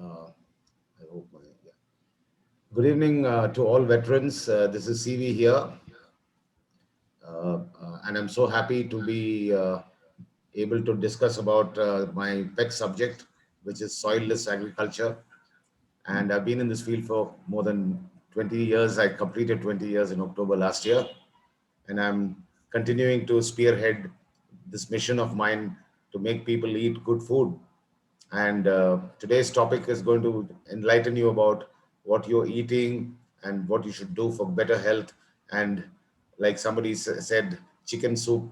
I hope yeah. Good evening to all veterans. This is CV here, and I'm so happy to be able to discuss about my pet subject, which is soilless agriculture. And I've been in this field for more than 20 years. I completed 20 years in October last year, and I'm continuing to spearhead this mission of mine to make people eat good food. And today's topic is going to enlighten you about what you're eating and what you should do for better health. And like somebody said, chicken soup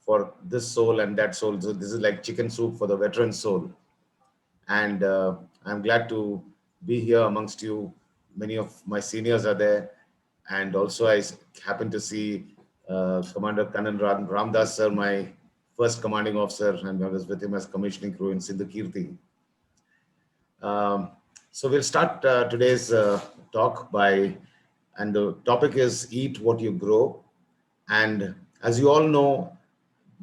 for this soul and that soul. So this is like chicken soup for the veteran soul. And I'm glad to be here amongst you. Many of my seniors are there. And also, happen to see Commander Kanan Ramdas, sir, my first commanding officer, and I was with him as commissioning crew in Sindhukirti. Um, so we'll start today's talk and the topic is eat what you grow. And as you all know,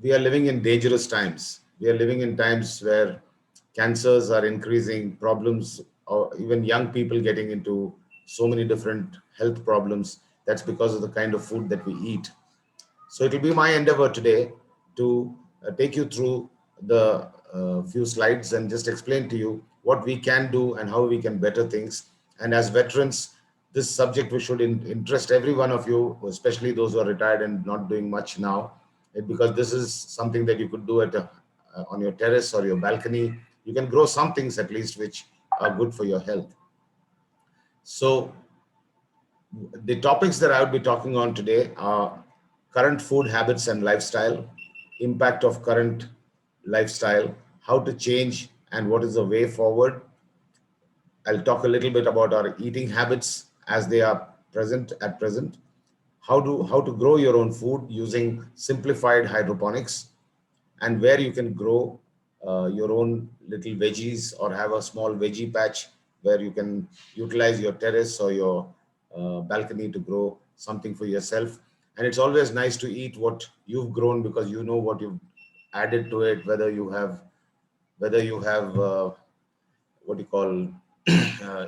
we are living in dangerous times. We are living in times where cancers are increasing, problems, or even young people getting into so many different health problems. That's because of the kind of food that we eat. So it will be my endeavor today to take you through the few slides and just explain to you what we can do and how we can better things. And as veterans, this subject we should interest every one of you, especially those who are retired and not doing much now, because this is something that you could do on your terrace or your balcony. You can grow some things at least which are good for your health. So the topics that I would be talking on today are current food habits and lifestyle, impact of current lifestyle, how to change and what is the way forward. I'll talk a little bit about our eating habits as they are present at present, how to grow your own food using simplified hydroponics, and where you can grow your own little veggies or have a small veggie patch where you can utilize your terrace or your balcony to grow something for yourself. And it's always nice to eat what you've grown because you know what you've added to it, whether you have what you call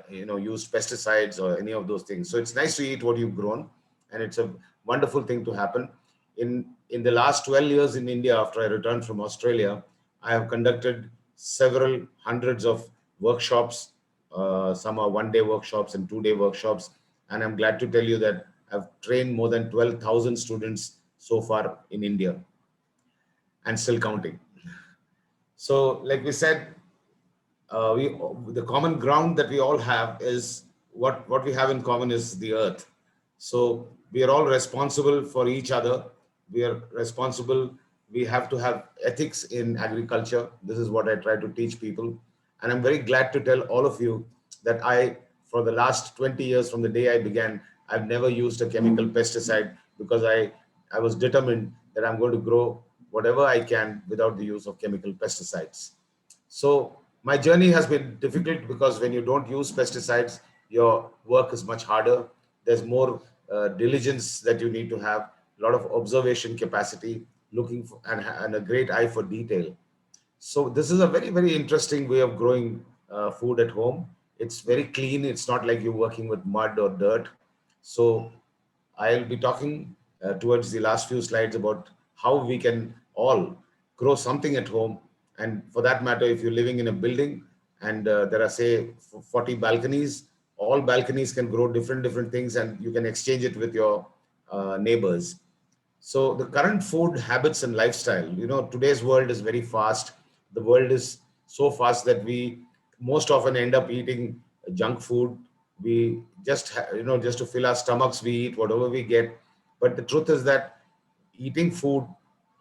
used pesticides or any of those things. So it's nice to eat what you've grown, and it's a wonderful thing to happen. In the last 12 years in India, after I returned from Australia, I have conducted several hundreds of workshops. Some are one-day workshops and two-day workshops, and I'm glad to tell you that I've trained more than 12,000 students so far in India, and still counting. So, like we said, we the common ground that we all have is what we have in common is the earth. So we are all responsible for each other. We are responsible. We have to have ethics in agriculture. This is what I try to teach people, and I'm very glad to tell all of you that for the last 20 years from the day I began, I've never used a chemical pesticide because I was determined that I'm going to grow whatever I can without the use of chemical pesticides. So my journey has been difficult because when you don't use pesticides, your work is much harder. There's more diligence that you need to have, a lot of observation capacity, looking for and a great eye for detail. So this is a very, very interesting way of growing food at home. It's very clean. It's not like you're working with mud or dirt. So I'll be talking towards the last few slides about how we can all grow something at home. And for that matter, if you're living in a building and there are, say, 40 balconies, all balconies can grow different things and you can exchange it with your neighbors. So the current food habits and lifestyle, today's world is very fast. The world is so fast that we most often end up eating junk food. We just to fill our stomachs, we eat whatever we get. But the truth is that eating food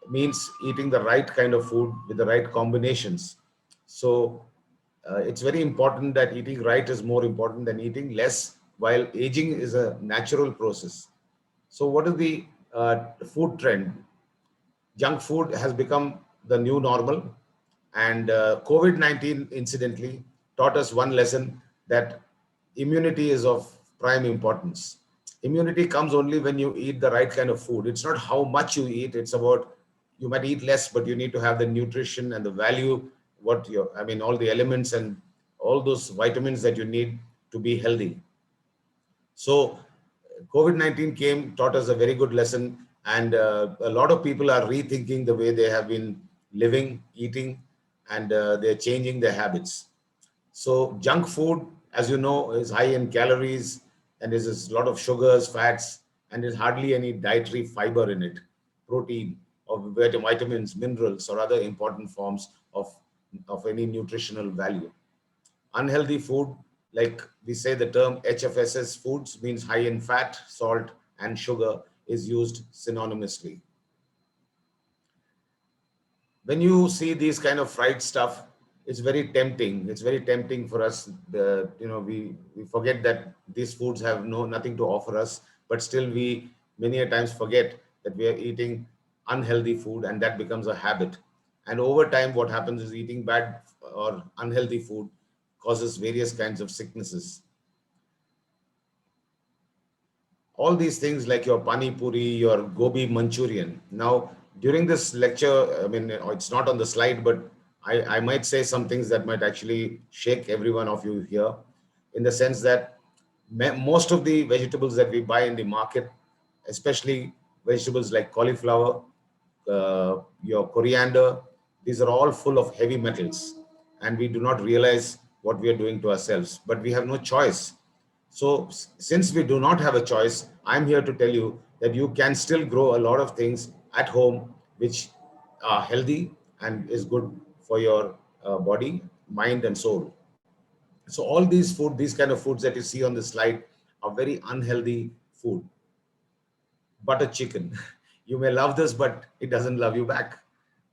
means eating the right kind of food with the right combinations. So it's very important that eating right is more important than eating less, while aging is a natural process. So what is the food trend? Junk food has become the new normal. And COVID-19, incidentally, taught us one lesson, that immunity is of prime importance. Immunity comes only when you eat the right kind of food. It's not how much you eat, it's about you might eat less, but you need to have the nutrition and the value, all the elements and all those vitamins that you need to be healthy. So COVID-19 came, taught us a very good lesson, and a lot of people are rethinking the way they have been living, eating, and they're changing their habits. So junk food, as you know, is high in calories and there's a lot of sugars, fats, and there's hardly any dietary fiber in it, protein, or vitamins, minerals, or other important forms of any nutritional value. Unhealthy food, like we say the term HFSS foods, means high in fat, salt, and sugar, is used synonymously. When you see these kind of fried stuff, it's very tempting. It's very tempting for us. We forget that these foods have nothing to offer us, but still we many a times forget that we are eating unhealthy food, and that becomes a habit. And over time, what happens is eating bad or unhealthy food causes various kinds of sicknesses. All these things like your pani puri, your gobi Manchurian. Now, during this lecture, I mean, it's not on the slide, but I might say some things that might actually shake every one of you here, in the sense that most of the vegetables that we buy in the market, especially vegetables like cauliflower, your coriander, these are all full of heavy metals, and we do not realize what we are doing to ourselves, but we have no choice. So since we do not have a choice, I'm here to tell you that you can still grow a lot of things at home which are healthy and is good for your body, mind, and soul. So all these kind of foods that you see on the slide are very unhealthy food. Butter chicken. You may love this, but it doesn't love you back.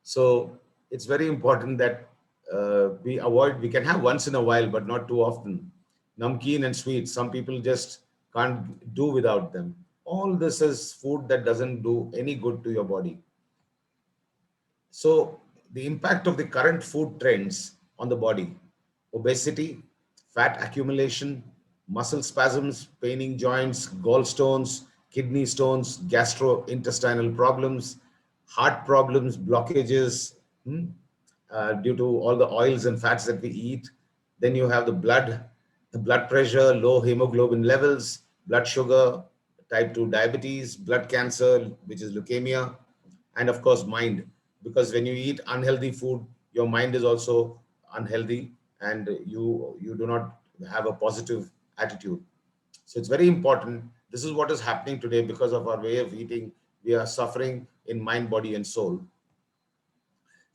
So it's very important that we can have once in a while, but not too often. Namkeen and sweet, some people just can't do without them. All this is food that doesn't do any good to your body. So the impact of the current food trends on the body: obesity, fat accumulation, muscle spasms, paining joints, gallstones, kidney stones, gastrointestinal problems, heart problems, blockages, due to all the oils and fats that we eat. Then you have the blood pressure, low hemoglobin levels, blood sugar, type 2 diabetes, blood cancer, which is leukemia, and of course mind, because when you eat unhealthy food, your mind is also unhealthy, and you do not have a positive attitude. So it's very important. This is what is happening today because of our way of eating. We are suffering in mind, body, and soul.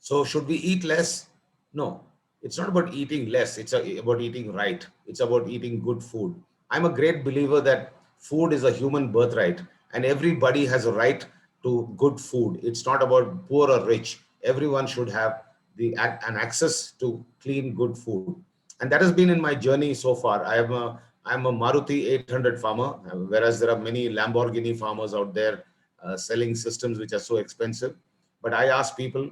So should we eat less? No, it's not about eating less. It's about eating right. It's about eating good food. I'm a great believer that food is a human birthright, and everybody has a right to good food. It's not about poor or rich. Everyone should have an access to clean, good food. And that has been in my journey so far. I'm a Maruti 800 farmer, whereas there are many Lamborghini farmers out there selling systems which are so expensive. But I ask people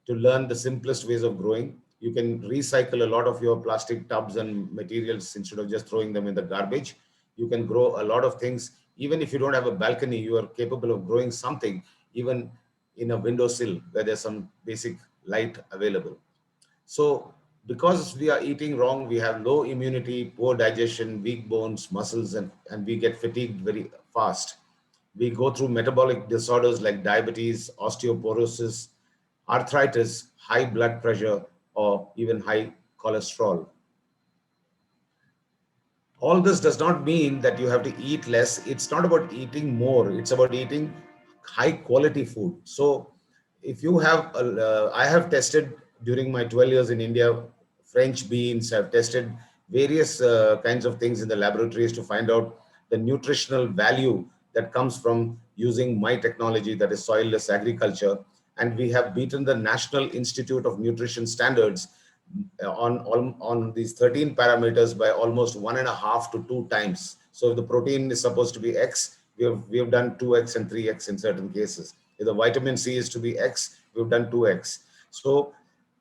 to learn the simplest ways of growing. You can recycle a lot of your plastic tubs and materials instead of just throwing them in the garbage. You can grow a lot of things. Even if you don't have a balcony, you are capable of growing something, even in a windowsill where there's some basic light available. So because we are eating wrong, we have low immunity, poor digestion, weak bones, muscles, and we get fatigued very fast. We go through metabolic disorders like diabetes, osteoporosis, arthritis, high blood pressure, or even high cholesterol. All this does not mean that you have to eat less. It's not about eating more. It's about eating high quality food. So if you have, I have tested during my 12 years in India, French beans. I've tested various kinds of things in the laboratories to find out the nutritional value that comes from using my technology, that is soilless agriculture. And we have beaten the National Institute of Nutrition Standards on these 13 parameters by almost 1.5 to 2 times. So if the protein is supposed to be X, we have done 2X and 3X in certain cases. If the vitamin C is to be X, we've done 2X. So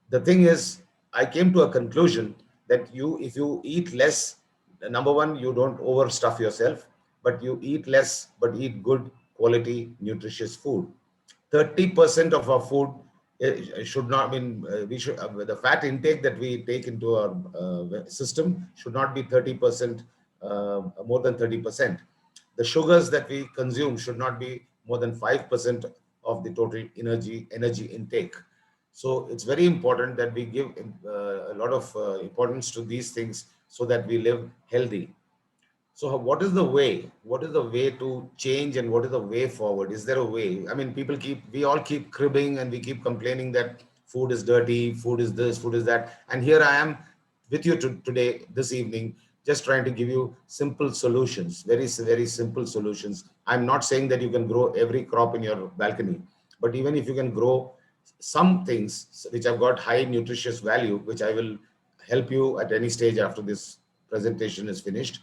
the thing is, I came to a conclusion that if you eat less, number one, you don't overstuff yourself, but you eat less, but eat good quality, nutritious food. 30% of our food It should not mean we should the fat intake that we take into our system should not be 30%, more than 30%. The sugars that we consume should not be more than 5% of the total energy intake. So it's very important that we give a lot of importance to these things so that we live healthy. So what is the way? What is the way to change, and what is the way forward? Is there a way? I mean, we all keep cribbing and we keep complaining that food is dirty, food is this, food is that. And here I am with you today, this evening, just trying to give you simple solutions, very simple solutions. I'm not saying that you can grow every crop in your balcony, but even if you can grow some things which have got high nutritious value, which I will help you at any stage after this presentation is finished.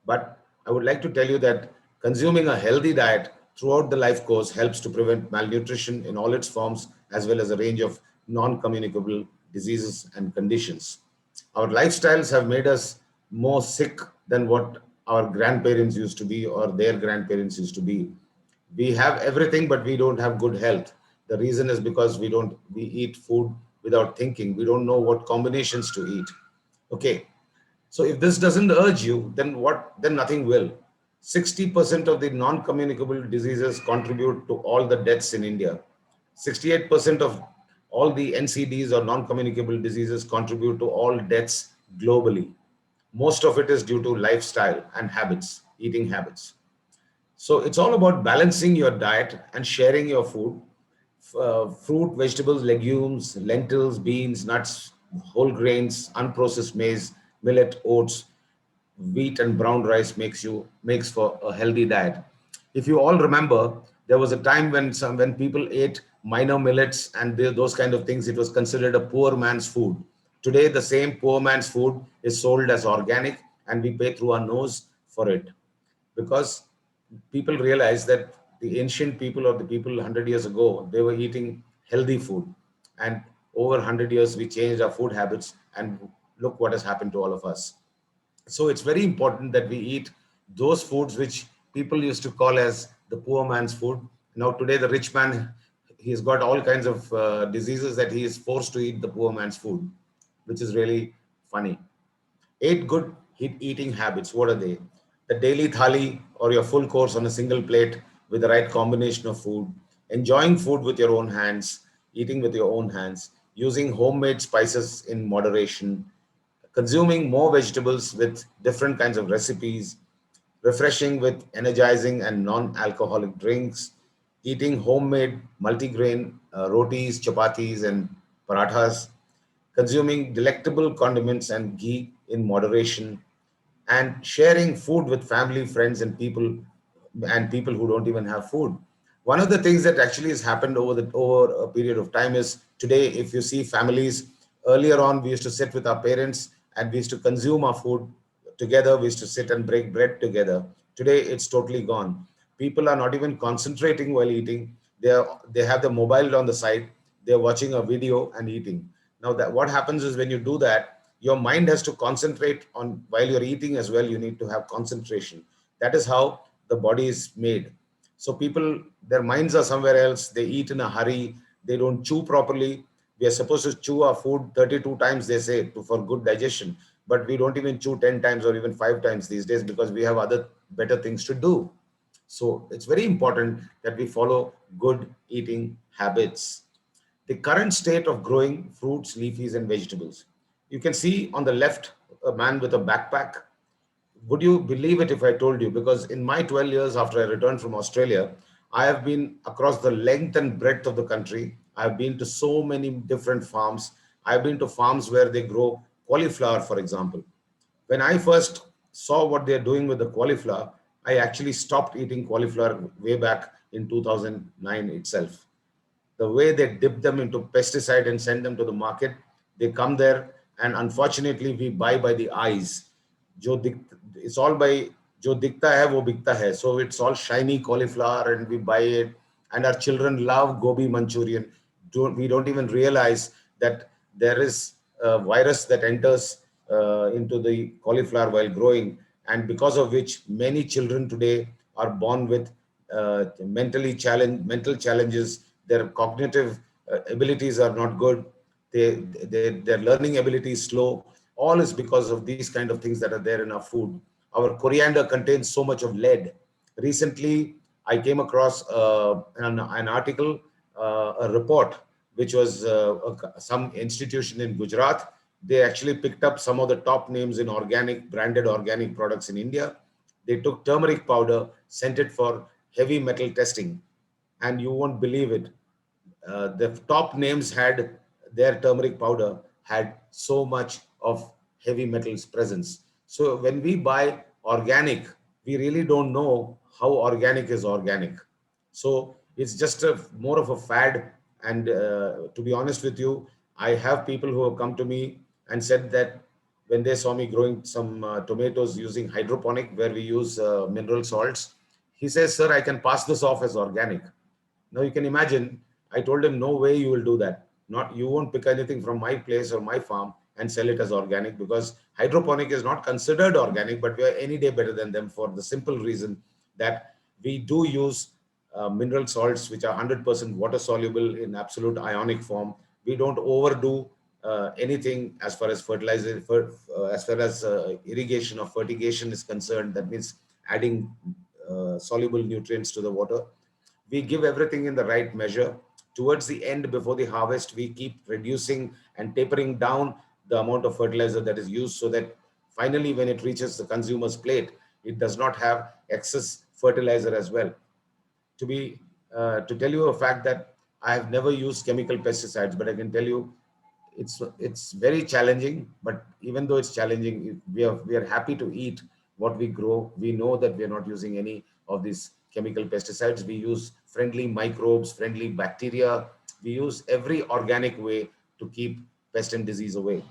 But I would like to tell you that consuming a healthy diet throughout the life course helps to prevent malnutrition in all its forms, as well as a range of non communicable diseases and conditions. Our lifestyles have made us more sick than what our grandparents used to be or their grandparents used to be. We have everything, but we don't have good health. The reason is because we eat food without thinking. We don't know what combinations to eat. Okay, so if this doesn't urge you, then what? Then nothing will. 60% of the non-communicable diseases contribute to all the deaths in India. 68% of all the NCDs or non-communicable diseases contribute to all deaths globally. Most of it is due to lifestyle and habits, eating habits. So it's all about balancing your diet and sharing your food, fruit, vegetables, legumes, lentils, beans, nuts, whole grains, unprocessed maize, millet, oats, wheat and brown rice makes for a healthy diet. If you all remember, there was a time when people ate minor millets and those kind of things, it was considered a poor man's food. Today, the same poor man's food is sold as organic, and we pay through our nose for it because people realize that the ancient people or the people 100 years ago, they were eating healthy food, and over 100 years we changed our food habits, and look what has happened to all of us. So it's very important that we eat those foods which people used to call as the poor man's food. Now today the rich man, he's got all kinds of diseases that he is forced to eat the poor man's food, which is really funny. 8 good eating habits. What are they? The daily thali, or your full course on a single plate with the right combination of food, enjoying food with your own hands, eating with your own hands, using homemade spices in moderation, consuming more vegetables with different kinds of recipes, refreshing with energizing and non-alcoholic drinks, eating homemade multigrain rotis, chapatis, and parathas, consuming delectable condiments and ghee in moderation, and sharing food with family, friends, and people who don't even have food. One of the things that actually has happened over a period of time is today, if you see families, earlier on we used to sit with our parents and we used to consume our food together. We used to sit and break bread together. Today it's totally gone. People are not even concentrating while eating. They have the mobile on the side. They're watching a video and eating. Now that what happens is when you do that, your mind has to concentrate on while you're eating as well. You need to have concentration. That is how the body is made. So people, their minds are somewhere else. They eat in a hurry. They don't chew properly. We are supposed to chew our food 32 times, they say, for good digestion. But we don't even chew 10 times or even 5 times these days because we have other better things to do. So it's very important that we follow good eating habits. The current state of growing fruits, leafies, and vegetables. You can see on the left a man with a backpack. Would you believe it if I told you? Because in my 12 years after I returned from Australia, I have been across the length and breadth of the country. I've been to so many different farms. I've been to farms where they grow cauliflower, for example. When I first saw what they're doing with the cauliflower, I actually stopped eating cauliflower way back in 2009 itself. The way they dip them into pesticide and send them to the market, they come there, and unfortunately we buy by the eyes. जो दिख It's all by जो दिखता है वो बिकता है. So it's all shiny cauliflower and we buy it, and our children love gobi manchurian. We don't even realize that there is a virus that enters into the cauliflower while growing, and because of which many children today are born with mental challenges. Their cognitive abilities are not good. Their learning ability is slow. All is because of these kind of things that are there in our food. Our coriander contains so much of lead. Recently, I came across an article, a report, which was some institution in Gujarat. They actually picked up some of the top names in organic, branded organic products in India. They took turmeric powder, sent it for heavy metal testing, and you won't believe it. The top names had their turmeric powder had so much of heavy metals presence. So when we buy organic, we really don't know how organic is organic. So it's just a more of a fad. And to be honest with you, I have people who have come to me and said that when they saw me growing some tomatoes using hydroponic, where we use mineral salts, he says, "Sir, I can pass this off as organic." Now you can imagine, I told him, no way you will do that. Not, you won't pick anything from my place or my farm and sell it as organic, because hydroponic is not considered organic, but we are any day better than them for the simple reason that we do use mineral salts which are 100% water soluble in absolute ionic form. We don't overdo anything as far as fertilizer, as far as irrigation or fertigation is concerned. That means adding soluble nutrients to the water. We give everything in the right measure. Towards the end, before the harvest, we keep reducing and tapering down the amount of fertilizer that is used, so that finally when it reaches the consumer's plate, it does not have excess fertilizer as well. To tell you a fact that I have never used chemical pesticides, but I can tell you it's very challenging. But even though it's challenging, we are happy to eat what we grow. We know that we are not using any of these chemical pesticides. We use friendly microbes, friendly bacteria. We use every organic way to keep pest and disease away.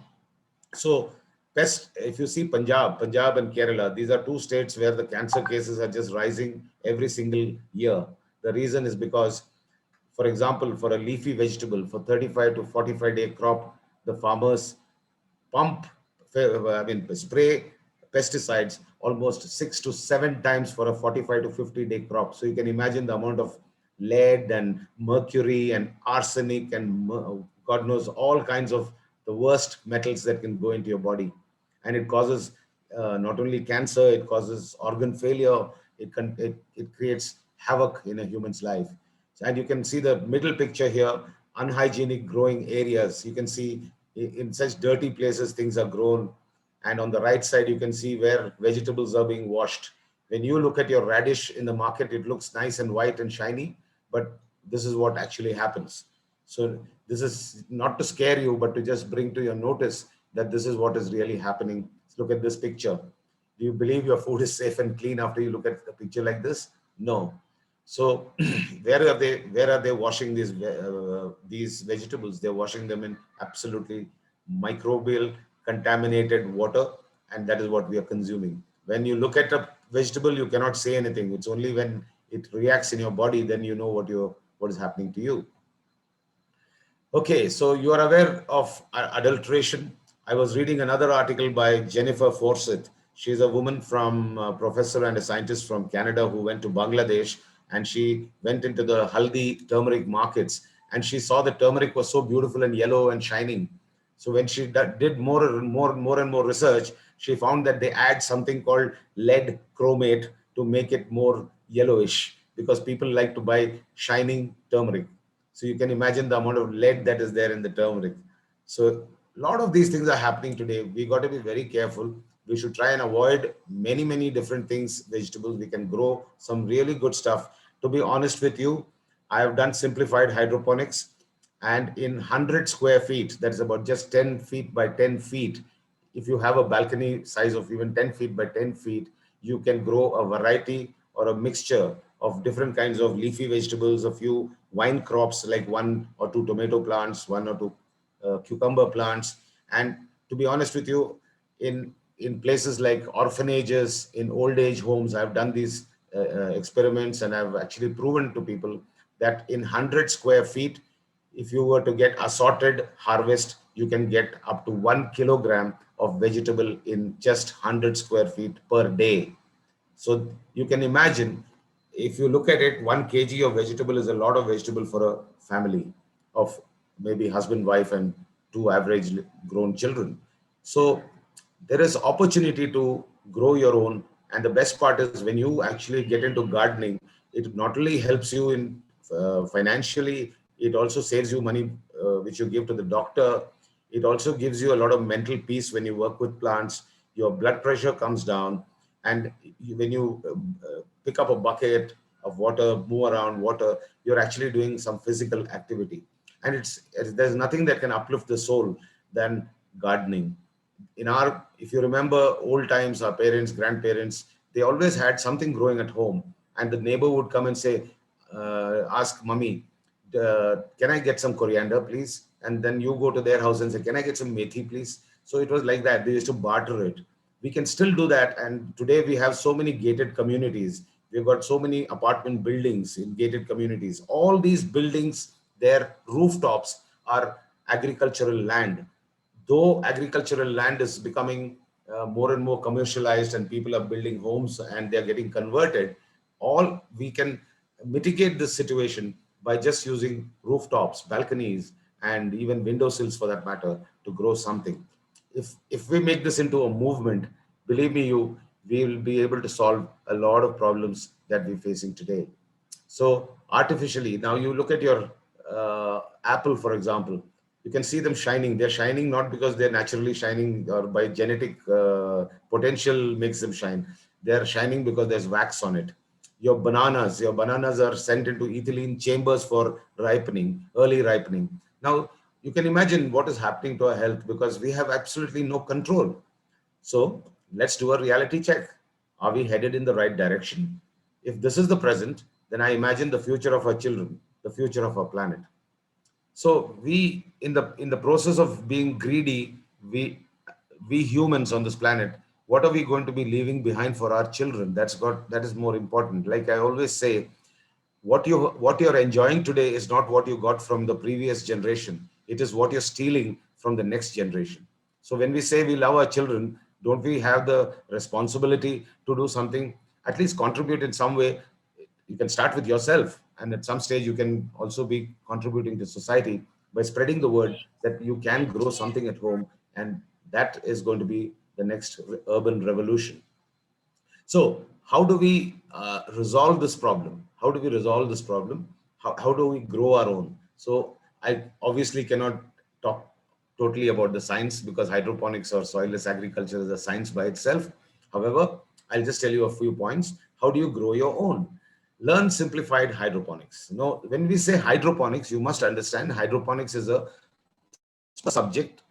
So pest, if you see Punjab and Kerala, these are two states where the cancer cases are just rising every single year. The reason is because, for example, for a leafy vegetable, for 35 to 45 day crop, the farmers pump, spray pesticides almost 6 to 7 times for a 45 to 50 day crop. So you can imagine the amount of lead and mercury and arsenic and God knows all kinds of the worst metals that can go into your body. And it causes not only cancer, it causes organ failure. It creates havoc in a human's life. And you can see the middle picture here, unhygienic growing areas. You can see in such dirty places things are grown. And on the right side, you can see where vegetables are being washed. When you look at your radish in the market, it looks nice and white and shiny, but this is what actually happens. So this is not to scare you, but to just bring to your notice that this is what is really happening. Look at this picture. Do you believe your food is safe and clean after you look at a picture like this? No. So where are they washing these vegetables? They're washing them in absolutely microbial contaminated water, and that is what we are consuming. When you look at a vegetable, you cannot say anything. It's only when it reacts in your body, then you know what is happening to you. Okay, so you are aware of adulteration. I was reading another article by Jennifer Forsyth. She's a woman from professor and a scientist from Canada who went to Bangladesh, and she went into the haldi turmeric markets, and she saw the turmeric was so beautiful and yellow and shining. So when she did more research, she found that they add something called lead chromate to make it more yellowish, because people like to buy shining turmeric. So you can imagine the amount of lead that is there in the turmeric. So a lot of these things are happening today. We got to be very careful. We should try and avoid many different things, vegetables. We can grow some really good stuff. To be honest with you, I have done simplified hydroponics, and in 100 square feet, that's about just 10 feet by 10 feet. If you have a balcony size of even 10 feet by 10 feet, you can grow a variety or a mixture of different kinds of leafy vegetables, a few vine crops like 1 or 2 tomato plants, 1 or 2 cucumber plants. And to be honest with you, in places like orphanages, in old age homes, I've done these experiments, and I've actually proven to people that in 100 square feet, if you were to get assorted harvest, you can get up to 1 kilogram of vegetable in just 100 square feet per day. So you can imagine, if you look at it, 1 kg of vegetable is a lot of vegetable for a family of maybe husband, wife, and two average grown children. So there is opportunity to grow your own. And the best part is when you actually get into gardening, it not only helps you in financially, it also saves you money, which you give to the doctor. It also gives you a lot of mental peace when you work with plants. Your blood pressure comes down, and when you pick up a bucket of water, move around water, you're actually doing some physical activity. And there's nothing that can uplift the soul than gardening. In our, if you remember old times, our parents, grandparents, they always had something growing at home, and the neighbor would come and say, ask mummy, can I get some coriander please? And then you go to their house and say, can I get some methi please? So it was like that, they used to barter it. We can still do that. And today we have so many gated communities. We've got so many apartment buildings in gated communities. All these buildings, their rooftops are agricultural land. Though agricultural land is becoming more and more commercialized, and people are building homes and they're getting converted, all we can mitigate this situation by just using rooftops, balconies, and even windowsills for that matter to grow something. If we make this into a movement, believe me, we will be able to solve a lot of problems that we're facing today. So artificially, now you look at your Apple, for example, you can see them shining. They're shining not because they're naturally shining or by genetic potential makes them shine. They're shining because there's wax on it. Your bananas are sent into ethylene chambers for ripening, early ripening. Now, you can imagine what is happening to our health because we have absolutely no control. So let's do a reality check. Are we headed in the right direction? If this is the present, then I imagine the future of our children, the future of our planet. So we, in the process of being greedy, we humans on this planet, what are we going to be leaving behind for our children? That is more important. Like I always say, what you're enjoying today is not what you got from the previous generation. It is what you're stealing from the next generation. So when we say we love our children, don't we have the responsibility to do something, at least contribute in some way? You can start with yourself, and at some stage you can also be contributing to society by spreading the word that you can grow something at home, and that is going to be the next urban revolution. So how do we resolve this problem? How do we resolve this problem? How do we grow our own? So I obviously cannot talk totally about the science because hydroponics or soilless agriculture is a science by itself. However, I'll just tell you a few points. How do you grow your own? Learn simplified hydroponics. Now, when we say hydroponics, you must understand hydroponics is a subject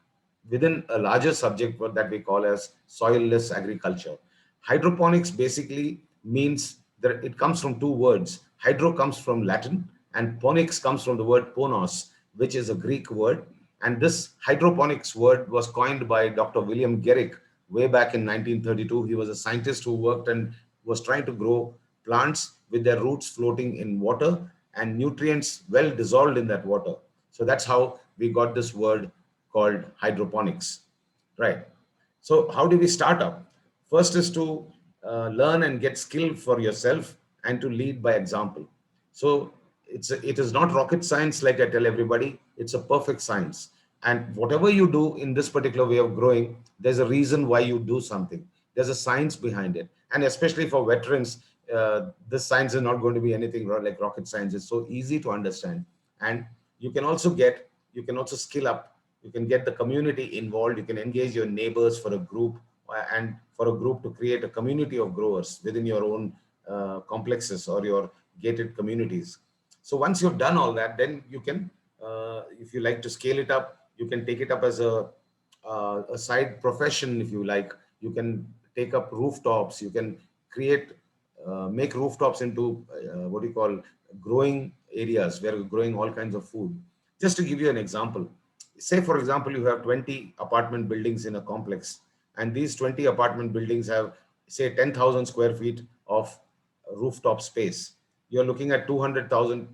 within a larger subject that we call as soilless agriculture. Hydroponics basically means that it comes from two words. Hydro comes from Latin and ponics comes from the word ponos, which is a Greek word. And this hydroponics word was coined by Dr. William Garrick way back in 1932. He was a scientist who worked and was trying to grow plants with their roots floating in water and nutrients well dissolved in that water. So that's how we got this word called hydroponics, right? So how do we start up? First is to learn and get skill for yourself and to lead by example. So it is not rocket science like I tell everybody. It's a perfect science. And whatever you do in this particular way of growing, there's a reason why you do something. There's a science behind it. And especially for veterans, this science is not going to be anything like rocket science. It's so easy to understand. And you can also skill up. You can get the community involved. You can engage your neighbors for a group and for a group to create a community of growers within your own complexes or your gated communities. So once you've done all that, then you can, if you like to scale it up, you can take it up as a side profession. If you like, you can take up rooftops. You can create, make rooftops into what you call growing areas where you're growing all kinds of food. Just to give you an example, say for example, you have 20 apartment buildings in a complex, and these 20 apartment buildings have say 10,000 square feet of rooftop space. You're looking at 200,000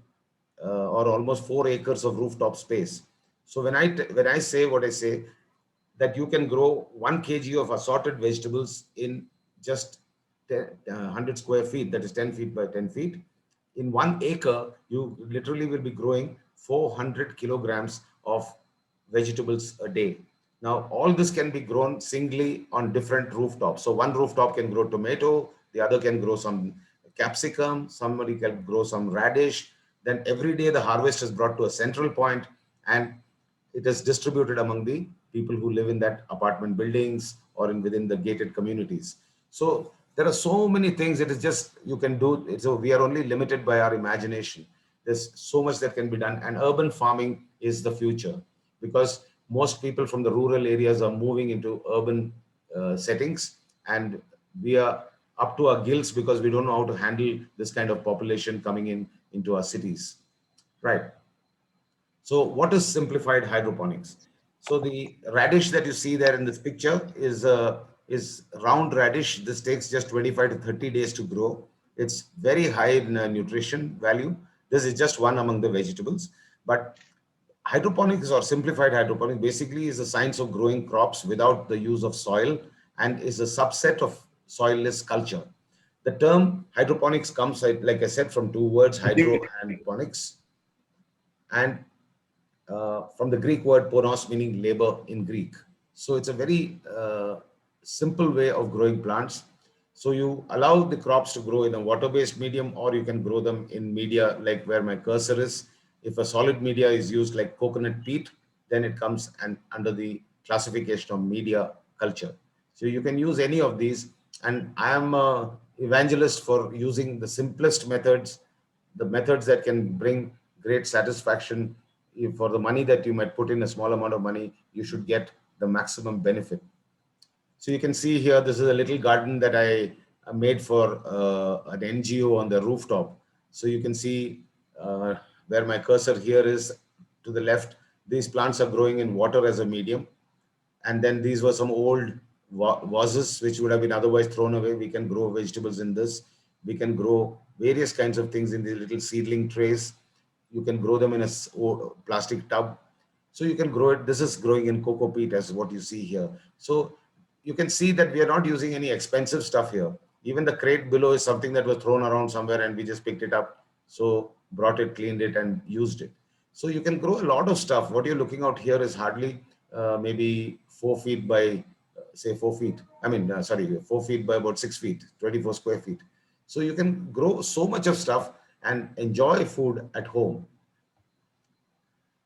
or almost 4 acres of rooftop space. So when I say what I say, that you can grow 1 kg of assorted vegetables in just 100 square feet, that is 10 feet by 10 feet. In 1 acre, you literally will be growing 400 kilograms of vegetables a day. Now, all this can be grown singly on different rooftops. So one rooftop can grow tomato, the other can grow some capsicum, somebody can grow some radish. Then every day the harvest is brought to a central point and it is distributed among the people who live in that apartment buildings or in within the gated communities. So there are so many things. It is just you can do. So we are only limited by our imagination. There's so much that can be done, and urban farming is the future because most people from the rural areas are moving into urban settings, and we are up to our gills because we don't know how to handle this kind of population coming in into our cities, right? So what is simplified hydroponics? So the radish that you see there in this picture is round radish. This takes just 25 to 30 days to grow. It's very high in nutrition value. This is just one among the vegetables. But hydroponics or simplified hydroponics basically is the science of growing crops without the use of soil and is a subset of soilless culture. The term hydroponics comes, like I said, from two words, hydro and ponics, and from the Greek word ponos, meaning labor in Greek. So it's a very simple way of growing plants. So you allow the crops to grow in a water-based medium, or you can grow them in media like where my cursor is. If a solid media is used like coconut peat, then it comes and under the classification of media culture. So you can use any of these. And I am a evangelist for using the simplest methods, the methods that can bring great satisfaction. For the money that you might put in, a small amount of money, you should get the maximum benefit. So you can see here, this is a little garden that I made for an NGO on the rooftop. So you can see where my cursor here is to the left. These plants are growing in water as a medium. And then these were some old vases which would have been otherwise thrown away. We can grow vegetables in this. We can grow various kinds of things in these little seedling trays. You can grow them in a plastic tub. So you can grow it. This is growing in cocoa peat as what you see here. So you can see that we are not using any expensive stuff here. Even the crate below is something that was thrown around somewhere and we just picked it up. So brought it, cleaned it and used it. So you can grow a lot of stuff. What you're looking out here is hardly maybe 4 feet by say 4 feet. I mean, sorry, 4 feet by about 6 feet, 24 square feet. So you can grow so much of stuff and enjoy food at home.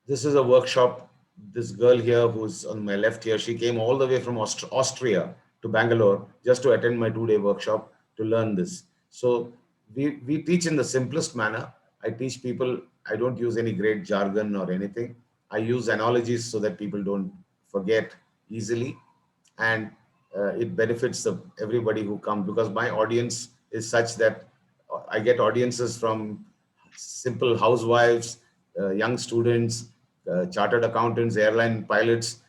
This is a workshop. This girl here who's on my left here, she came all the way from Austria to Bangalore just to attend my 2-day workshop to learn this. So we teach in the simplest manner. I teach people, I don't use any great jargon or anything. I use analogies so that people don't forget easily. And it benefits everybody who comes because my audience is such that I get audiences from simple housewives, young students, chartered accountants, airline pilots,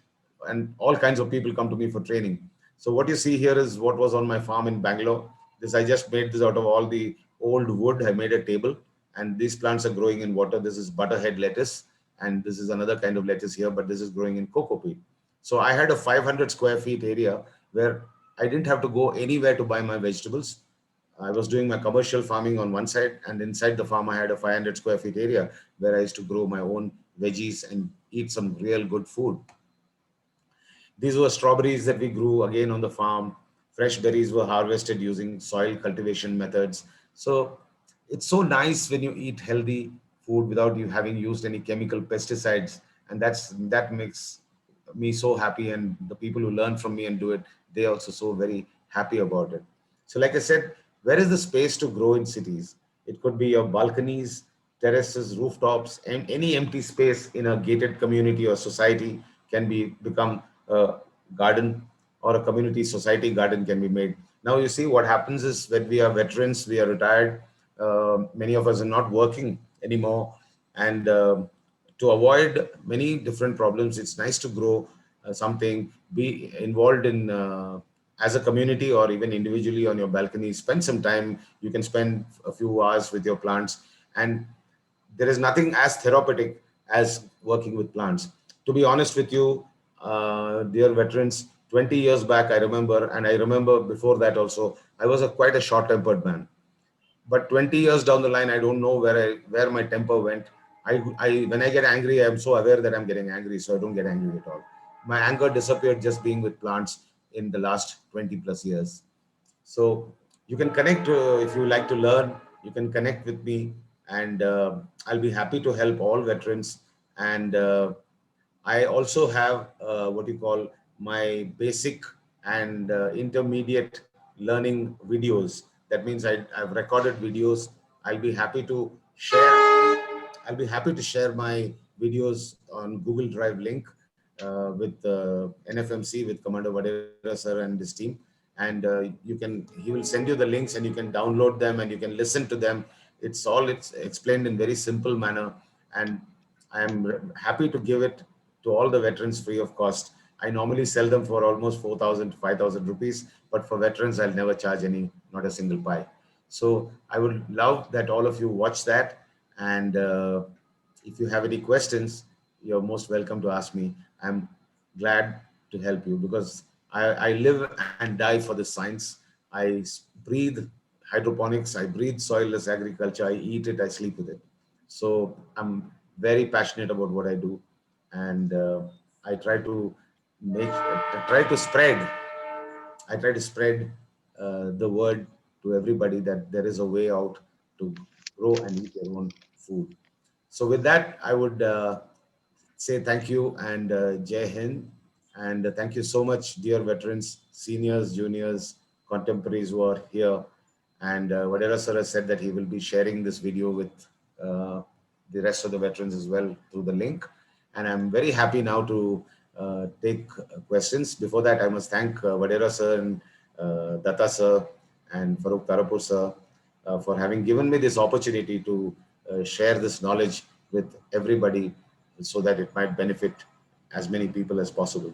and all kinds of people come to me for training. So what you see here is what was on my farm in Bangalore. This I just made this out of all the old wood. I made a table, and these plants are growing in water. This is butterhead lettuce, and this is another kind of lettuce here, but this is growing in cocoa peat. So I had a 500 square feet area where I didn't have to go anywhere to buy my vegetables. I was doing my commercial farming on one side, and inside the farm, I had a 500 square feet area where I used to grow my own veggies and eat some real good food. These were strawberries that we grew again on the farm. Fresh berries were harvested using soil cultivation methods. So it's so nice when you eat healthy food without you having used any chemical pesticides. And that makes me so happy. And the people who learn from me and do it, they also so very happy about it. So like I said, where is the space to grow in cities? It could be your balconies, terraces, rooftops, and any empty space in a gated community or society can be become a garden, or a community society garden can be made. Now you see what happens is when we are veterans, we are retired, many of us are not working anymore, and to avoid many different problems, it's nice to grow something, be involved in as a community or even individually on your balcony. Spend some time. You can spend a few hours with your plants, and there is nothing as therapeutic as working with plants. To be honest with you, dear veterans, 20 years back, I remember, and I remember before that also, I was quite a short-tempered man. But 20 years down the line, I don't know where my temper went. When I get angry, I'm so aware that I'm getting angry, so I don't get angry at all. My anger disappeared just being with plants in the last 20 plus years. So you can connect if you like to learn. You can connect with me, and I'll be happy to help all veterans. And I also have what you call my basic and intermediate learning videos. That means I've recorded videos. I'll be happy to share. I'll be happy to share my videos on Google Drive link with NFMC, with Commander Vadera sir and his team. And he will send you the links, and you can download them and you can listen to them. It's explained in very simple manner, and I am happy to give it to all the veterans free of cost. I normally sell them for almost 4,000 to 5,000 rupees, but for veterans, I'll never charge any, not a single pie. So I would love that all of you watch that. And if you have any questions, you're most welcome to ask me. I'm glad to help you because I live and die for this science. Breathe hydroponics, I breathe soilless agriculture, I eat it, I sleep with it. So I'm very passionate about what I do, and I try to spread I try to spread the word to everybody that there is a way out to grow and eat your own food. So with that, I would say thank you and Jai Hind. And thank you so much, dear veterans, seniors, juniors, contemporaries who are here. And Vadera sir has said that he will be sharing this video with uh, the rest of the veterans as well through the link. And I'm very happy now to take questions. Before that, I must thank Vadera sir and Datta sir and Farooq Tarapur sir for having given me this opportunity to share this knowledge with everybody so that it might benefit as many people as possible.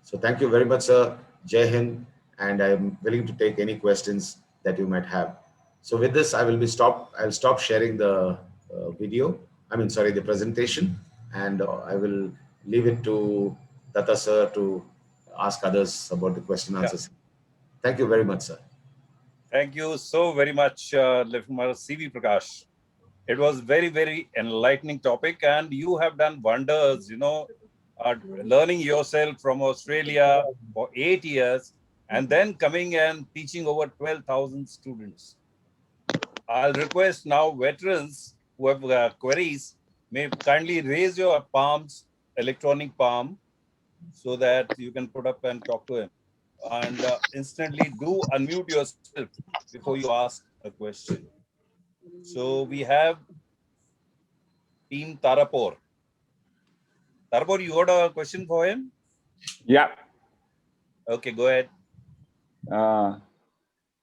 So thank you very much, sir. Jai Hind, and I'm willing to take any questions that you might have. So with this, I'll stop sharing the video. I mean, sorry, the presentation, and I will leave it to Tata sir to ask others about the question Yeah. answers. Thank you very much, sir. Thank you so very much, Lieutenant CV Prakash. It was very, very enlightening topic, and you have done wonders. Learning yourself from Australia for 8 years, and then coming and teaching over 12,000 students. I'll request now veterans who have queries may kindly raise your palms, electronic palm, so that you can put up and talk to him. And instantly do unmute yourself before you ask a question. So we have Team Tarapur. Tarapur, you got a question for him? Yeah. Okay, go ahead.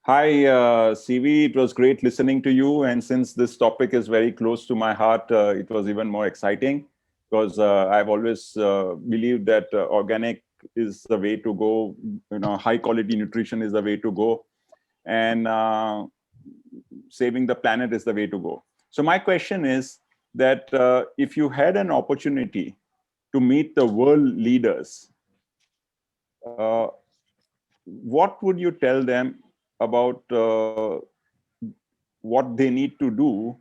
Hi, CV. It was great listening to you. And since this topic is very close to my heart, it was even more exciting because I've always believed that organic is the way to go. High quality nutrition is the way to go. And saving the planet is the way to go. So my question is that if you had an opportunity to meet the world leaders, what would you tell them about what they need to do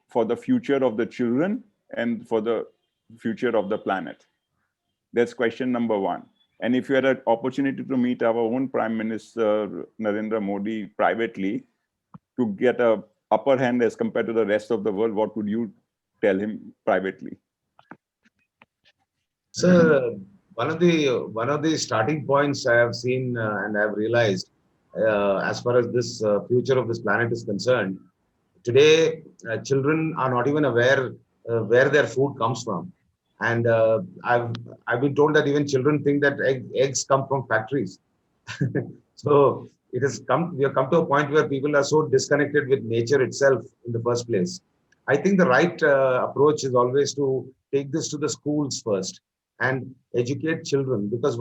for the future of the children and for the future of the planet? That's question number one. And if you had an opportunity to meet our own Prime Minister Narendra Modi privately to get a upper hand as compared to the rest of the world, what would you tell him privately? So one of the starting points I have seen and I've realized as far as this future of this planet is concerned, today children are not even aware where their food comes from, and I've been told that even children think that eggs come from factories. So we have come to a point where people are so disconnected with nature itself in the first place. I think the right approach is always to take this to the schools first and educate children, because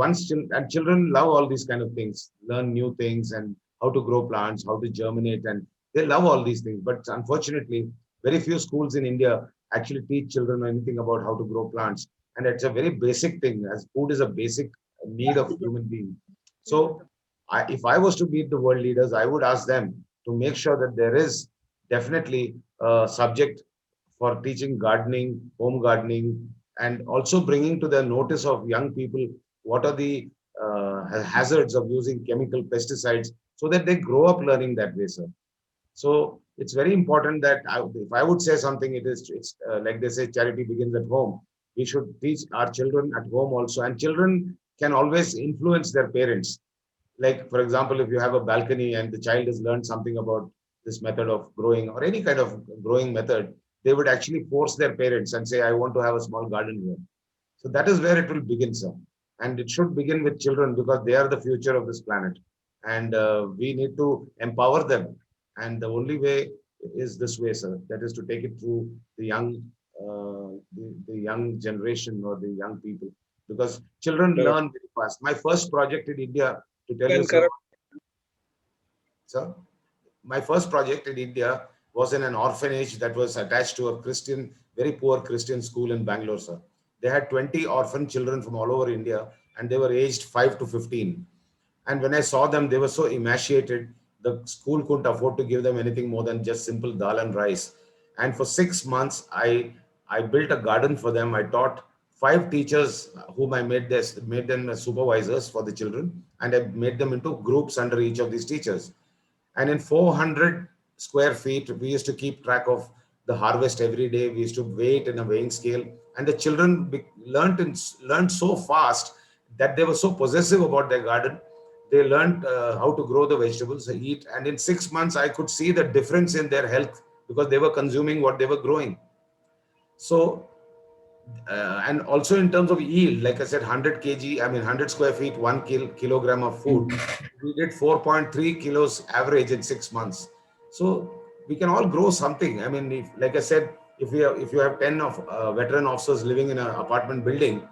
children love all these kind of things, learn new things and how to grow plants, how to germinate, and they love all these things. But unfortunately, very few schools in India actually teach children anything about how to grow plants. And it's a very basic thing, as food is a basic need of human being. So if I was to meet the world leaders, I would ask them to make sure that there is definitely a subject for teaching gardening, home gardening, and also bringing to the notice of young people what are the hazards of using chemical pesticides so that they grow up learning that way, sir. So it's very important that if I would say something, it's like they say, charity begins at home. We should teach our children at home also, and children can always influence their parents. Like for example, if you have a balcony and the child has learned something about this method of growing or any kind of growing method, they would actually force their parents and say, I want to have a small garden here. So that is where it will begin, sir. And it should begin with children because they are the future of this planet. And we need to empower them. And the only way is this way, sir. That is to take it through the young generation or the young people. Because children Correct. learn very fast. My first project in India, to tell you, And sir, correct. sir, my first project in India was in an orphanage that was attached to a Christian, very poor Christian school in Bangalore, sir. They had 20 orphan children from all over India, and they were aged 5 to 15. And when I saw them, they were so emaciated. The school couldn't afford to give them anything more than just simple dal and rice. And for 6 months, I built a garden for them. I taught 5 teachers whom I made them as supervisors for the children, and I made them into groups under each of these teachers. And in 400 square feet, we used to keep track of the harvest every day. We used to weigh it in a weighing scale. And the children learned so fast that they were so possessive about their garden. They learned how to grow the vegetables, eat. And in 6 months, I could see the difference in their health because they were consuming what they were growing. So and also in terms of yield, like I said, 100 kg, I mean 100 square feet, 1 kilogram of food, we did 4.3 kilos average in 6 months. So we can all grow something. I mean, like I said, if you have 10 of veteran officers living in an apartment building,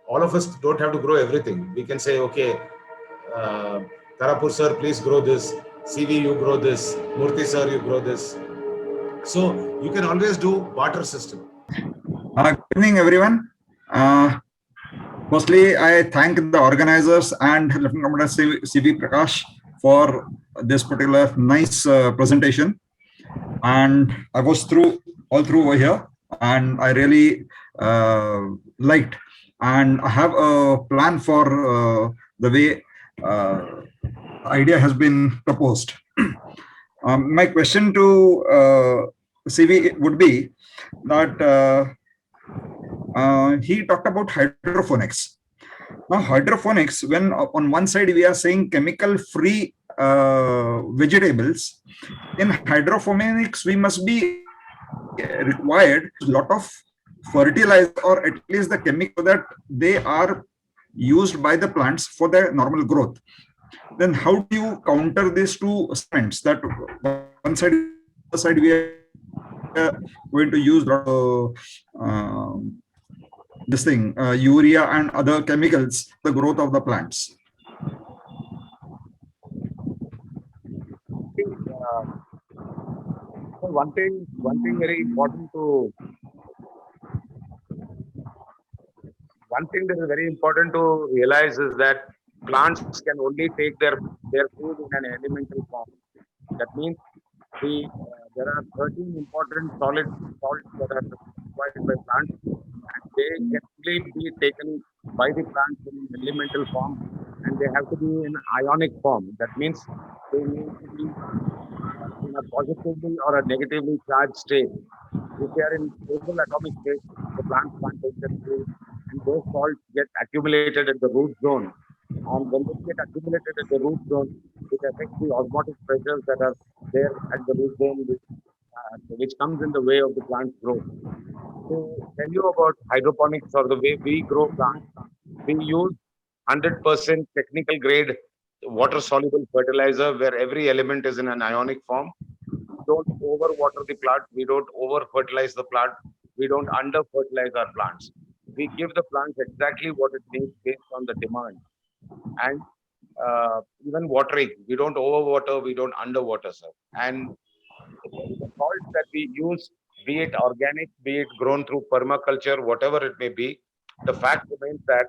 all of us don't have to grow everything. We can say, okay, uh, Tarapur sir, please grow this. CV, you grow this. Murthy sir, you grow this. So you can always do barter system. Good evening, everyone. Firstly, I thank the organizers and Lieutenant Commander C.V. Prakash for this particular nice presentation. And I was all through over here, and I really liked. And I have a plan for the way idea has been proposed. My question to CV would be that he talked about hydroponics. Now, hydroponics, when on one side we are saying chemical-free vegetables, in hydroponics we must be required a lot of fertilizer or at least the chemical that they are used by the plants for their normal growth. Then how do you counter these two statements that one side, the side we are going to use this thing, urea and other chemicals, the growth of the plants? One thing very important to one thing that is very important to realize is that plants can only take their food in an elemental form. That means there are 13 important salts that are required by plants, and they can only be taken by the plants in elemental form, and they have to be in ionic form. That means they need to be in a positively or a negatively charged state. If they are in stable atomic state, the plants can't take their food, and those salts get accumulated at the root zone. And when they get accumulated at the root zone, it affects the osmotic pressures that are there at the root zone, which comes in the way of the plant's growth. To tell you about hydroponics or the way we grow plants, we use 100% technical grade water soluble fertilizer where every element is in an ionic form. We don't over water the plant, we don't over fertilize the plant, we don't under fertilize our plants. We give the plants exactly what it needs based on the demand. And even watering, we don't overwater, we don't underwater, sir. And the salts that we use, be it organic, be it grown through permaculture, whatever it may be, the fact remains that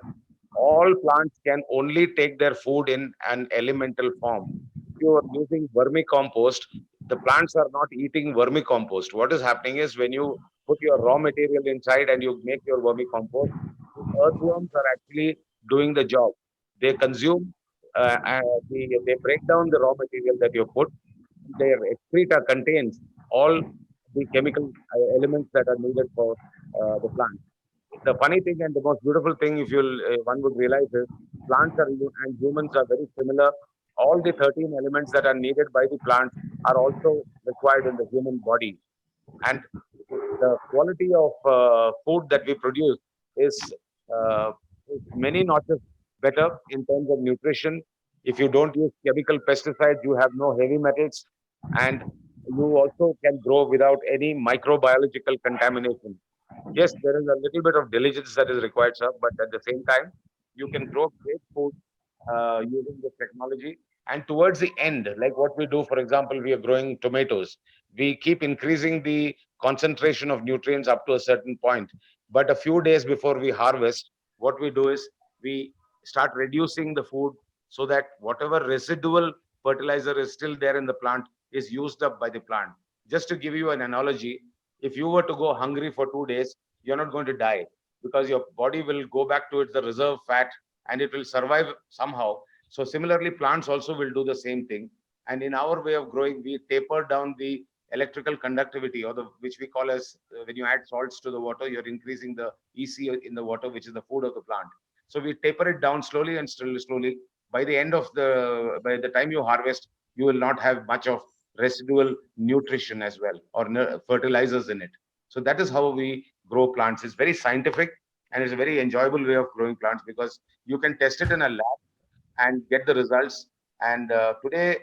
all plants can only take their food in an elemental form. If you are using vermicompost, the plants are not eating vermicompost. What is happening is when you put your raw material inside and you make your vermicompost. The earthworms are actually doing the job. They consume, they break down the raw material that you put. Their excreta contains all the chemical elements that are needed for the plant. The funny thing and the most beautiful thing, if you'll one would realize, is plants are and humans are very similar. All the 13 elements that are needed by the plants are also required in the human body, and the quality of food that we produce is, uh, is many notches better in terms of nutrition. If you don't use chemical pesticides, you have no heavy metals, and you also can grow without any microbiological contamination. Yes, there is a little bit of diligence that is required, sir, but at the same time, you can grow great food using this technology. And towards the end, like what we do, for example, we are growing tomatoes. We keep increasing the concentration of nutrients up to a certain point. But a few days before we harvest, what we do is we start reducing the food so that whatever residual fertilizer is still there in the plant is used up by the plant. Just to give you an analogy, if you were to go hungry for 2 days, you're not going to die because your body will go back to its the reserve fat and it will survive somehow. So similarly, plants also will do the same thing. And in our way of growing, we taper down the electrical conductivity, or the which we call as when you add salts to the water, you're increasing the EC in the water, which is the food of the plant. So we taper it down slowly and slowly. By the time you harvest, you will not have much of residual nutrition as well, or fertilizers in it. So that is how we grow plants. It's very scientific and it's a very enjoyable way of growing plants because you can test it in a lab and get the results. And today,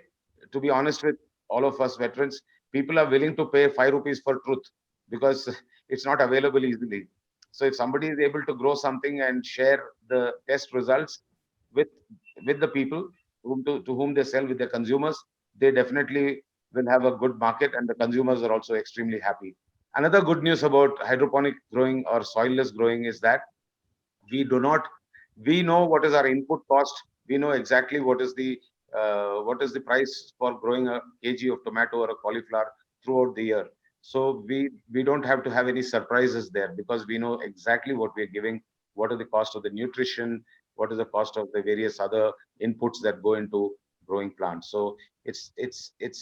to be honest with all of us veterans, people are willing to pay 5 rupees for truth because it's not available easily. So if somebody is able to grow something and share the test results with the people to whom they sell, with the consumers, they definitely will have a good market, and the consumers are also extremely happy. Another good news about hydroponic growing or soilless growing is that we do not we know what is our input cost. We know exactly what is the price for growing a kg of tomato or a cauliflower throughout the year. So we don't have to have any surprises there because we know exactly what we're giving, what are the cost of the nutrition, what is the cost of the various other inputs that go into growing plants. So it's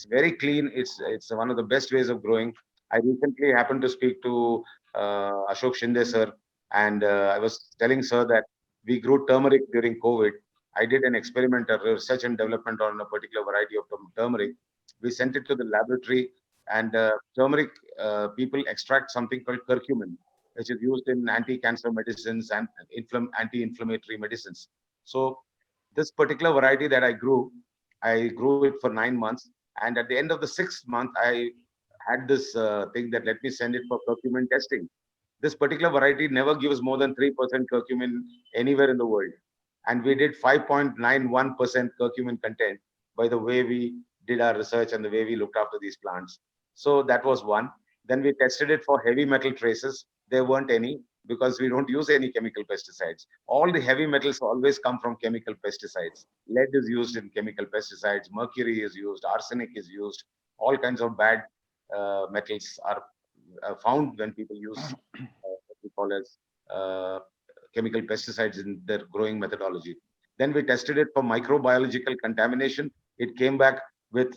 very clean. It's one of the best ways of growing. I recently happened to speak to Ashok Shinde sir, and I was telling sir that we grew turmeric during COVID. I did an experiment, a research and development on a particular variety of turmeric. We sent it to the laboratory, and turmeric people extract something called curcumin, which is used in anti-cancer medicines and anti-inflammatory medicines. So this particular variety that I grew it for 9 months, and at the end of the 6th month, I had this thing that let me send it for curcumin testing. This particular variety never gives more than 3% curcumin anywhere in the world. And we did 5.91% curcumin content by the way we did our research and the way we looked after these plants. So that was one. Then we tested it for heavy metal traces. There weren't any because we don't use any chemical pesticides. All the heavy metals always come from chemical pesticides. Lead is used in chemical pesticides, mercury is used, arsenic is used, all kinds of bad metals are found when people use what we call as chemical pesticides in their growing methodology. Then we tested it for microbiological contamination. It came back with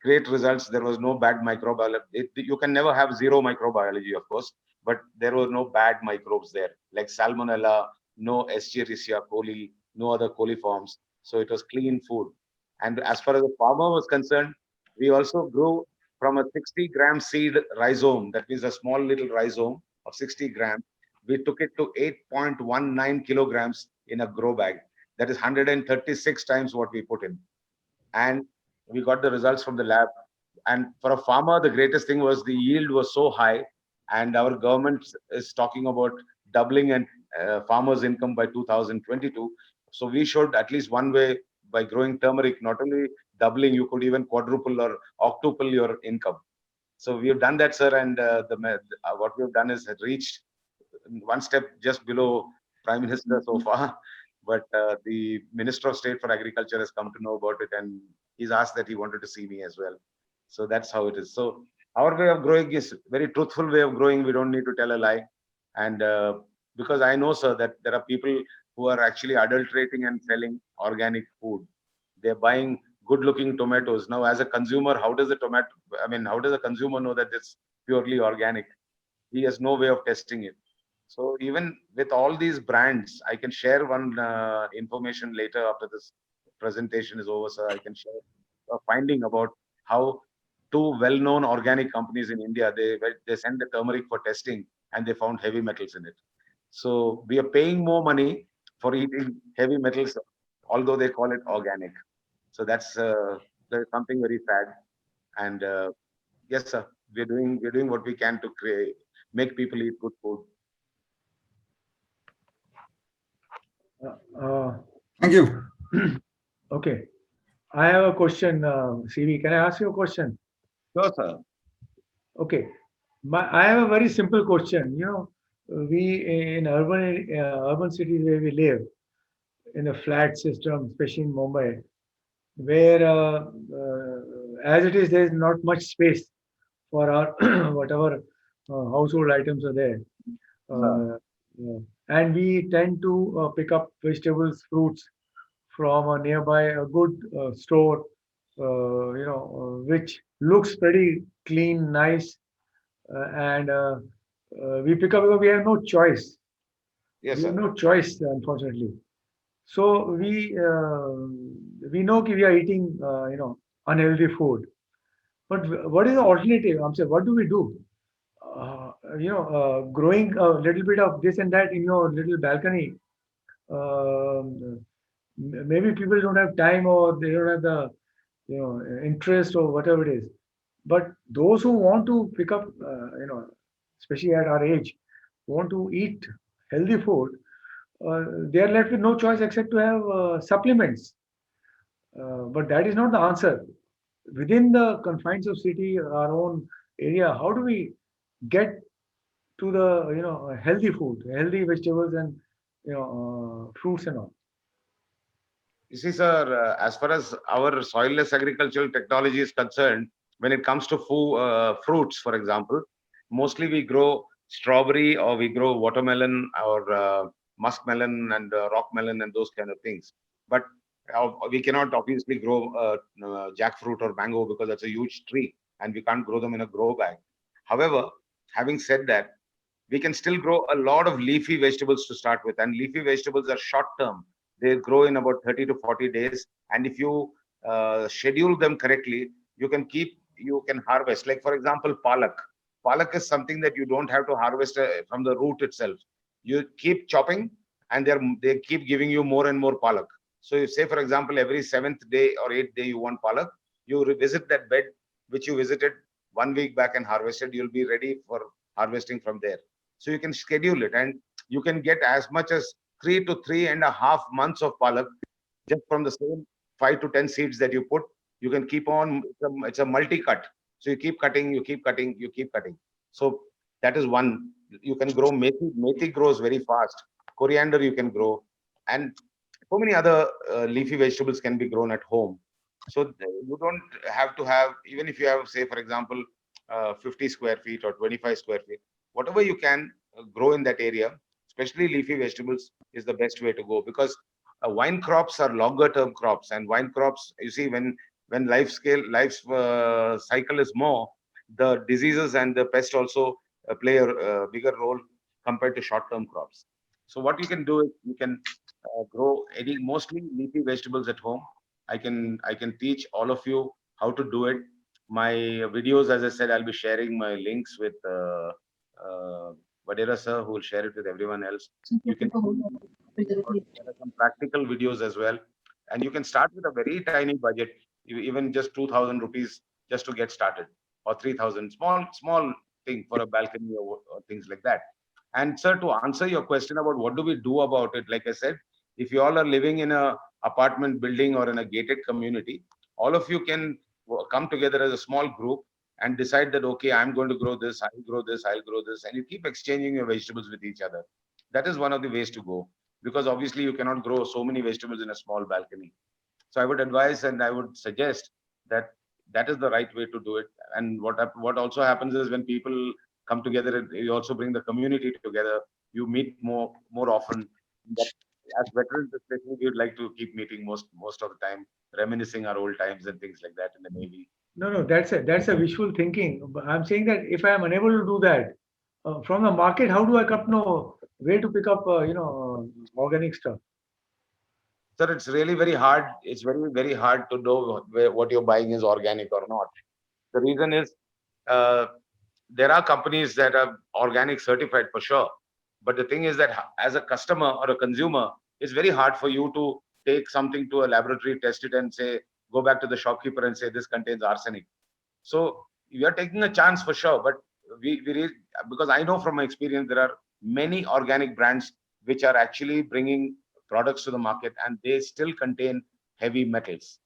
great results. There was no bad microbiology. You can never have zero microbiology, of course, but there were no bad microbes there, like salmonella, no Escherichia coli, no other coliforms. So it was clean food. And as far as the farmer was concerned, we also grew from a 60-gram seed rhizome, that means a small little rhizome of 60 grams. We took it to 8.19 kilograms in a grow bag. That is 136 times what we put in. And we got the results from the lab. And for a farmer, the greatest thing was the yield was so high, and our government is talking about doubling and farmers' income by 2022. So we should at least one way by growing turmeric, not only doubling, you could even quadruple or octuple your income. So we have done that, sir, and what we have done is reached one step just below Prime Minister so far. But the Minister of State for Agriculture has come to know about it, and he's asked that he wanted to see me as well. So that's how it is. So Our way of growing is very truthful way of growing. We don't need to tell a lie. And because I know, sir, that there are people who are actually adulterating and selling organic food. They're buying good-looking tomatoes. Now, as a consumer, how does how does a consumer know that it's purely organic? He has no way of testing it. So even with all these brands, I can share one information later after this presentation is over, sir. I can share a finding about how two well-known organic companies in India, they sent the turmeric for testing and they found heavy metals in it. So we are paying more money for eating heavy metals, although they call it organic. So that's something very sad. And yes, sir, we're doing what we can to make people eat good food. Uh, Thank you. okay. I have a question, CV. Can I ask you a question? Sure, sir. Okay. I have a very simple question. We in urban cities where we live, in a flat system, especially in Mumbai, where as it is, there is not much space for our whatever household items are there. Yeah. And we tend to pick up vegetables, fruits from a nearby a good store, which looks pretty clean, nice, and we pick up because we have no choice. Yes, We have sir. no choice, unfortunately. So we know we are eating, unhealthy food. But what is the alternative? I'm saying, what do we do? Growing a little bit of this and that in your little balcony. Maybe people don't have time or they don't have the interest or whatever it is. But those who want to pick up, especially at our age, want to eat healthy food, they are left with no choice except to have supplements. But that is not the answer. Within the confines of city, our own area, how do we get to the healthy food, healthy vegetables and fruits and all? You see, sir, as far as our soilless agricultural technology is concerned, when it comes to fruits, for example, mostly we grow strawberry or we grow watermelon or muskmelon and rock melon and those kind of things. But we cannot obviously grow jackfruit or mango because that's a huge tree and we can't grow them in a grow bag. However, having said that, we can still grow a lot of leafy vegetables to start with, and leafy vegetables are short term. They grow in about 30 to 40 days, and if you schedule them correctly, you can harvest. Like for example, palak is something that you don't have to harvest from the root itself. You keep chopping and they keep giving you more and more palak. So you say, for example, every 7th day or 8th day you want palak, you revisit that bed which you visited 1 week back and harvested. You'll be ready for harvesting from there. So you can schedule it and you can get as much as 3 to 3.5 months of palak just from the same 5 to 10 seeds that you put. You can keep on, it's a multi-cut. So you keep cutting, you keep cutting, you keep cutting. So that is one. You can grow methi. Methi grows very fast. Coriander you can grow. And so many other leafy vegetables can be grown at home. So you don't have to have, even if you have, say, for example, 50 square feet or 25 square feet, whatever you can grow in that area, especially leafy vegetables, is the best way to go, because wine crops are longer term crops, and wine crops, you see, when life cycle is more, the diseases and the pest also play a bigger role compared to short term crops. So what you can do is you can grow mostly leafy vegetables at home. I can teach all of you how to do it. My videos, as I said, I'll be sharing my links with Vadera sir, who will share it with everyone else. You can there are some practical videos as well, and you can start with a very tiny budget, even just 2,000 rupees just to get started, or 3,000, small thing for a balcony or things like that. And sir, to answer your question about what do we do about it, like I said, if you all are living in a apartment building or in a gated community, all of you can come together as a small group and decide that, okay, I'm going to grow this, I'll grow this, I'll grow this, and you keep exchanging your vegetables with each other. That is one of the ways to go, because obviously you cannot grow so many vegetables in a small balcony. So I would advise and I would suggest that that is the right way to do it. And what also happens is when people come together, you also bring the community together. You meet more often. But as veterans, especially, we would like to keep meeting most of the time, reminiscing our old times and things like that in the Navy. No, that's a wishful thinking. But I'm saying that if I am unable to do that from the market, how do I know where to pick up, organic stuff? Sir, it's really very hard. It's very hard to know what you're buying is organic or not. The reason is uh, there are companies that are organic certified for sure. But the thing is that as a customer or a consumer, it's very hard for you to take something to a laboratory, test it, and say, go back to the shopkeeper and say this contains arsenic. So you are taking a chance for sure. But because I know from my experience, there are many organic brands which are actually bringing products to the market and they still contain heavy metals,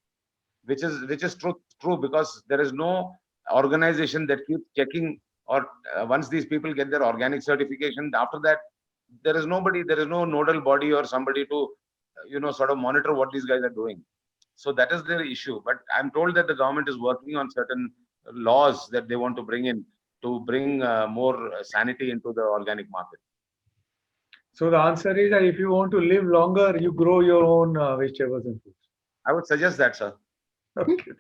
which is true because there is no organization that keeps checking, or once these people get their organic certification, after that there is no nodal body or somebody to sort of monitor what these guys are doing. So that is the issue. But I'm told that the government is working on certain laws that they want to bring in to bring more sanity into the organic market. So the answer is that if you want to live longer, you grow your own vegetables and fruits. I would suggest that, sir. Okay,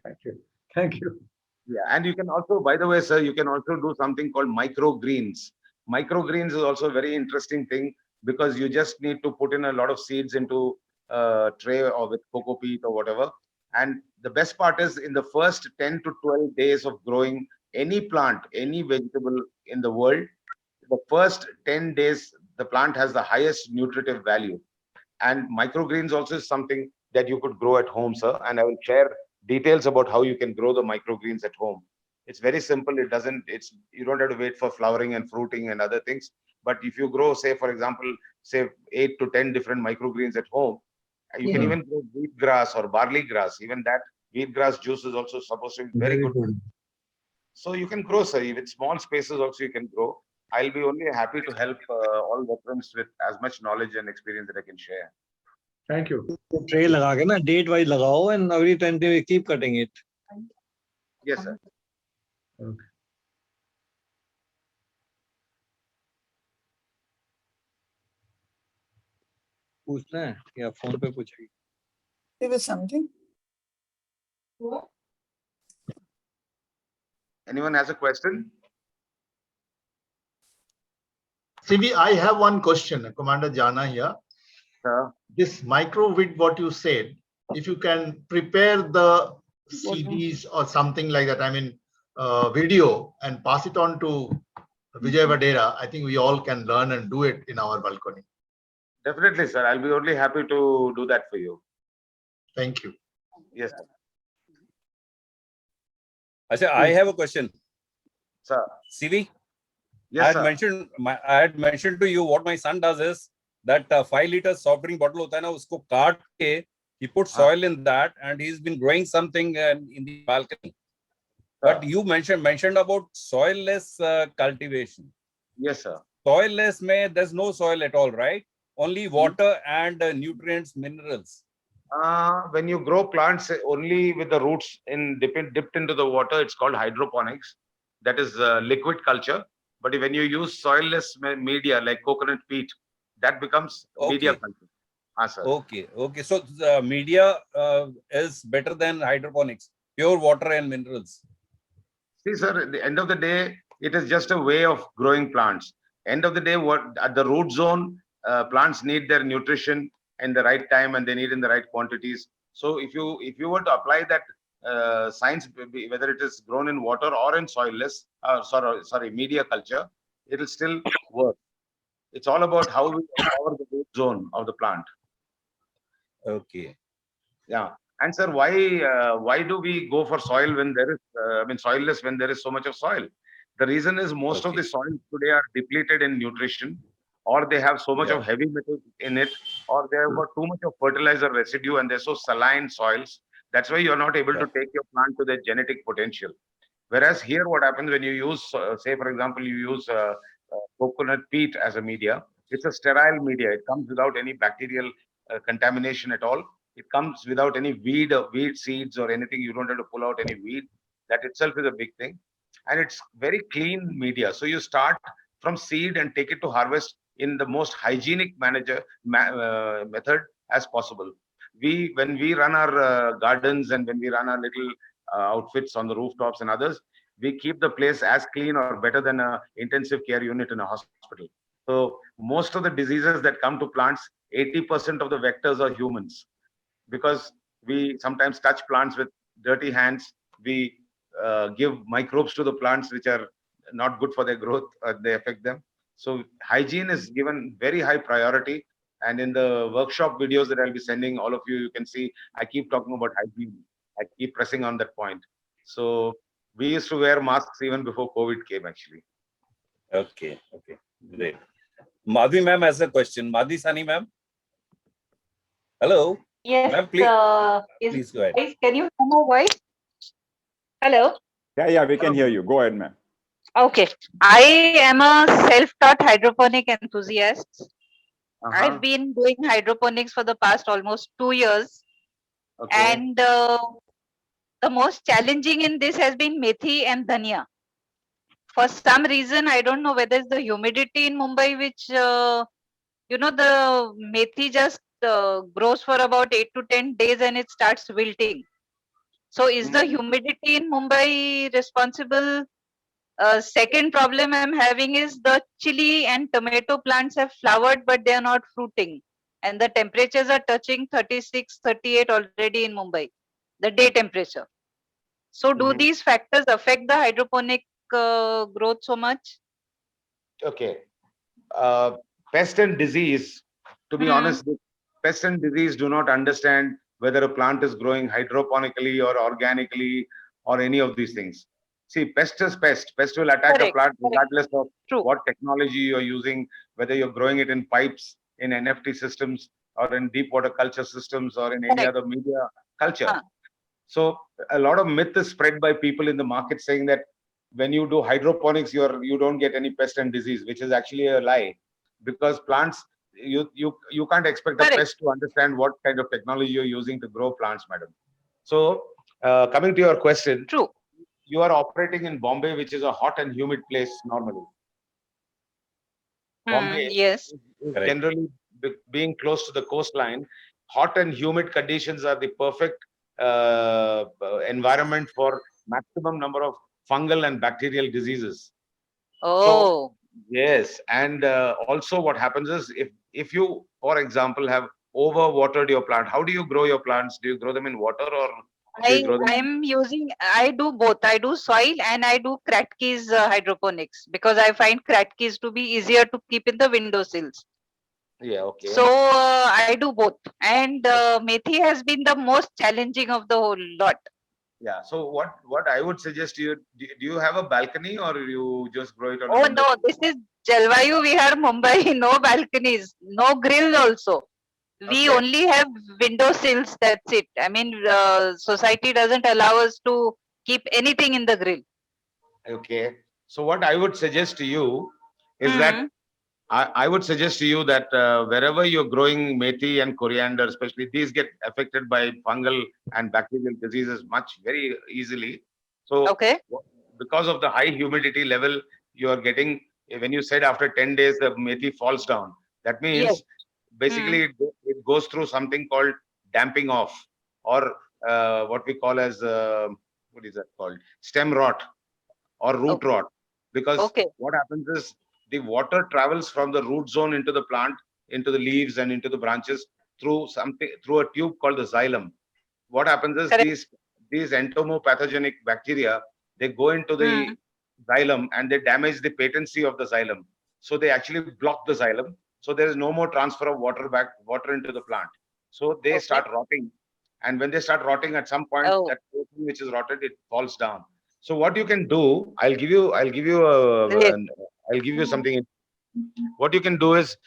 thank you. Yeah, and you can also, by the way, sir, you can also do something called microgreens. Microgreens is also a very interesting thing because you just need to put in a lot of seeds into a tray or with cocoa peat or whatever. And the best part is in the first 10 to 12 days of growing any plant, any vegetable in the world, the first 10 days, the plant has the highest nutritive value. And microgreens also is something that you could grow at home, sir. And I will share details about how you can grow the microgreens at home. It's very simple. You don't have to wait for flowering and fruiting and other things. But if you grow, say, for example, say 8 to 10 different microgreens at home, you can even grow wheat grass or barley grass. Even that wheat grass juice is also supposed to be very good. So you can grow, sir. With small spaces also you can grow. I'll be only happy to help all veterans with as much knowledge and experience that I can share. Thank you. Tray लगा के ना date wise लगाओ and every 10 day keep cutting it. Yes, sir. Okay. पूछना है या phone पे पूछेगी? There was something. Anyone has a question? CV, I have one question, Commander Jana here. This micro-wheat, what you said, if you can prepare the CDs or something like that, I mean, video and pass it on to Vijay Vadera, I think we all can learn and do it in our balcony. Definitely, sir. I'll be only happy to do that for you. Thank you. Yes, sir. Achha, I have a question. Sir. CV, Yes, sir. I had mentioned to you what my son does is that 5-liter soft drink bottle hota hai na, usko kaat ke, he puts soil in that and he's been growing something in the balcony. But you mentioned about soilless cultivation. Yes, sir. Soilless there's no soil at all, right? Only water and nutrients, minerals. When you grow plants only with the roots dipped into the water, it's called hydroponics. That is liquid culture. But when you use soilless media like coconut peat, that becomes media culture. Sir. Okay. So media is better than hydroponics, pure water and minerals. See, sir, at the end of the day, it is just a way of growing plants. End of the day, at the root zone, plants need their nutrition in the right time and they need in the right quantities. So if you were to apply that science, whether it is grown in water or in soilless, media culture, it will still work. It's all about how we cover the root zone of the plant. Okay. Yeah. And sir, why do we go for soil when there is, soilless when there is so much of soil? The reason is most of the soils today are depleted in nutrition, or they have so much of heavy metals in it, or they have got too much of fertilizer residue and they're so saline soils. That's why you're not able to take your plant to their genetic potential. Whereas here, what happens when you use, say, for example, you use coconut peat as a media, it's a sterile media. It comes without any bacterial contamination at all. It comes without any weed seeds or anything. You don't have to pull out any weed. That itself is a big thing. And it's very clean media. So you start from seed and take it to harvest in the most hygienic method as possible. When we run our gardens and when we run our little outfits on the rooftops and others, we keep the place as clean or better than a intensive care unit in a hospital. So most of the diseases that come to plants, 80% of the vectors are humans, because we sometimes touch plants with dirty hands. We give microbes to the plants which are not good for their growth, they affect them. So hygiene is given very high priority. And in the workshop videos that I'll be sending all of you, you can see I keep talking about hygiene. I keep pressing on that point. So we used to wear masks even before COVID came, actually. Okay, great. Madhvi ma'am has a question. Madhvi Sani ma'am. Hello. Yes, Ma'am, please go ahead. can you hear my voice? Hello. Yeah, we can hear you. Go ahead, ma'am. Okay. I am a self-taught hydroponic enthusiast. I've been doing hydroponics for the past almost 2 years. Okay. And the most challenging in this has been methi and dhania. For some reason, I don't know whether it's the humidity in Mumbai, which, the methi just grows for about 8 to 10 days and it starts wilting. So is the humidity in Mumbai responsible? Second problem I'm having is the chili and tomato plants have flowered, but they are not fruiting. And the temperatures are touching 36, 38 already in Mumbai, the day temperature. So do these factors affect the hydroponic growth so much? Okay. Pest and disease, to be honest, pest and disease do not understand whether a plant is growing hydroponically or organically or any of these things. See, pest is pest. Pest will attack a plant regardless of what technology you're using, whether you're growing it in pipes, in NFT systems, or in deep water culture systems, or in any other media culture. So a lot of myth is spread by people in the market saying that when you do hydroponics, you don't get any pest and disease, which is actually a lie. Because plants, you can't expect a pest to understand what kind of technology you're using to grow plants, madam. So coming to your question, you are operating in Bombay, which is a hot and humid place normally. Bombay yes. is generally being close to the coastline. Hot and humid conditions are the perfect environment for maximum number of fungal and bacterial diseases. Oh. So, yes, and also what happens is if you, for example, have overwatered your plant, how do you grow your plants? Do you grow them in water or do you grow them? I do both. I do soil and I do Kratky's hydroponics because I find Kratky's to be easier to keep in the windowsills. Yeah, okay. So I do both. And methi has been the most challenging of the whole lot. Yeah. So what I would suggest you, do you have a balcony or you just grow it on? Oh no, this is Jalvayu Vihar, Mumbai. No balconies, no grill also. We only have windowsills. That's it. I mean, society doesn't allow us to keep anything in the grill. Okay. So what I would suggest to you is that I would suggest to you that wherever you're growing methi and coriander, especially these get affected by fungal and bacterial diseases very easily. So because of the high humidity level you are getting, when you said after 10 days the methi falls down, that means basically it goes through something called damping off, or what we call as what is that called, stem rot or root rot. Because what happens is the water travels from the root zone into the plant, into the leaves and into the branches through a tube called the xylem. What happens is these entomopathogenic bacteria, they go into the xylem and they damage the patency of the xylem. So they actually block the xylem. So there is no more transfer of water into the plant. So they start rotting. And when they start rotting, at some point, that protein which is rotted, it falls down. So what you can do, I'll give you something. What you can do is,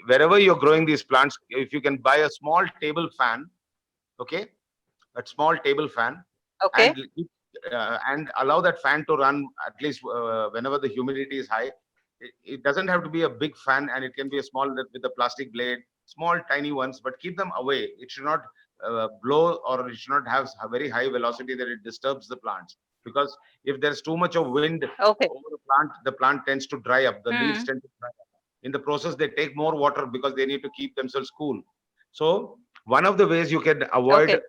wherever you're growing these plants, if you can buy a small table fan, a small table fan, and allow that fan to run at least whenever the humidity is high. It doesn't have to be a big fan, and it can be a small with a plastic blade, small tiny ones, but keep them away. It should not blow, or it should not have a very high velocity that it disturbs the plants. Because if there's too much of wind Okay. over the plant tends to dry up. The leaves tend to dry up. In the process, they take more water because they need to keep themselves cool. So one of the ways you can avoid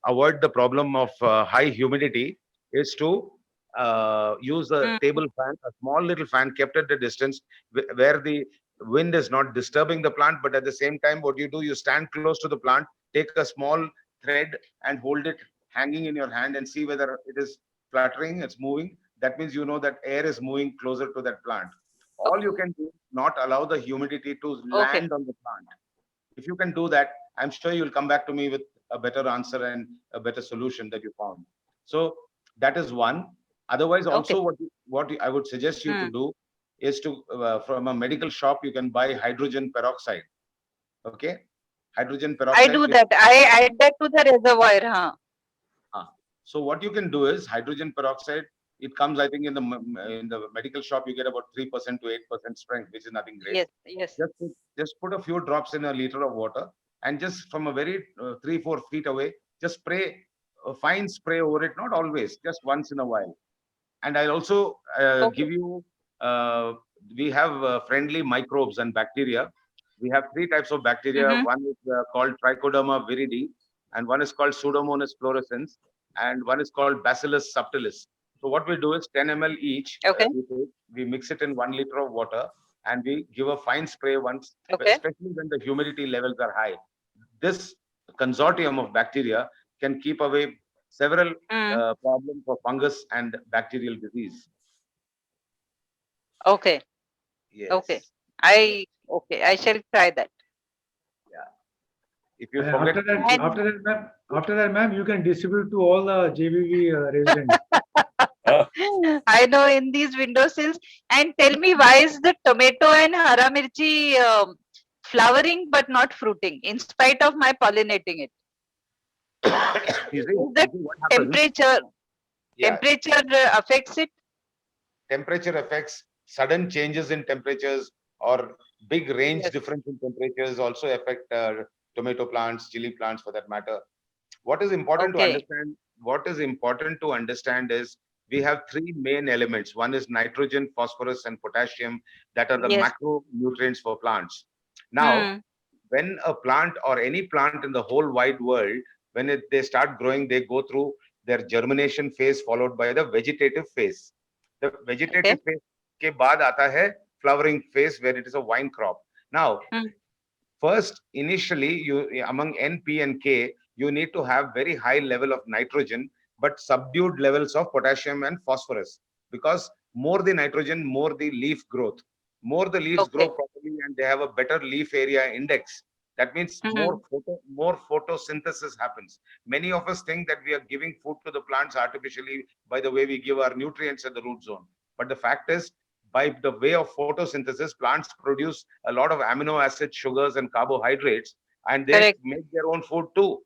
avoid the problem of high humidity is to use a table fan, a small little fan kept at a distance where the wind is not disturbing the plant, but at the same time, what you do, you stand close to the plant, take a small thread and hold it hanging in your hand and see whether it is fluttering, it's moving. That means you know that air is moving closer to that plant. All you can do is not allow the humidity to land on the plant. If you can do that, I'm sure you'll come back to me with a better answer and a better solution that you found. So that is one. Otherwise, also what I would suggest you to do is to from a medical shop you can buy hydrogen peroxide. Okay, hydrogen peroxide. I do that. I add that to the reservoir. Huh? So what you can do is hydrogen peroxide. It comes, I think, in the medical shop. You get about 3% to 8% strength, which is nothing great. Yes. Just put a few drops in a liter of water, and just from a very 3-4 feet away, just spray a fine spray over it. Not always, just once in a while. And I'll also give you. We have friendly microbes and bacteria. We have 3 types of bacteria. One is called Trichoderma viride, and one is called Pseudomonas fluorescens, and one is called Bacillus subtilis. So what we do is 10 ml each. We mix it in 1 liter of water, and we give a fine spray once, especially when the humidity levels are high. This consortium of bacteria can keep away several problems of fungus and bacterial disease. Okay. Yes. Okay. I shall try that. Yeah. If you forget After that, ma'am, you can distribute to all the JBV residents. I know, in these windowsills. And tell me, why is the tomato and hara mirchi flowering but not fruiting in spite of my pollinating it? The temperature affects it? Temperature affects. Sudden changes in temperatures or big range difference in temperatures also affect tomato plants, chili plants for that matter. What is important to understand? What is important to understand is we have 3 main elements. One is nitrogen, phosphorus, and potassium that are the macronutrients for plants. Now, when a plant or any plant in the whole wide world, when they start growing, they go through their germination phase followed by the vegetative phase. The vegetative phase ke baad aata hai flowering phase where it is a vine crop. Now, first, initially, among N, P, and K, you need to have very high level of nitrogen, but subdued levels of potassium and phosphorus. Because more the nitrogen, more the leaf growth. More the leaves grow properly and they have a better leaf area index. That means more photosynthesis happens. Many of us think that we are giving food to the plants artificially by the way we give our nutrients at the root zone. But the fact is, by the way of photosynthesis, plants produce a lot of amino acids, sugars, and carbohydrates, and they make their own food too.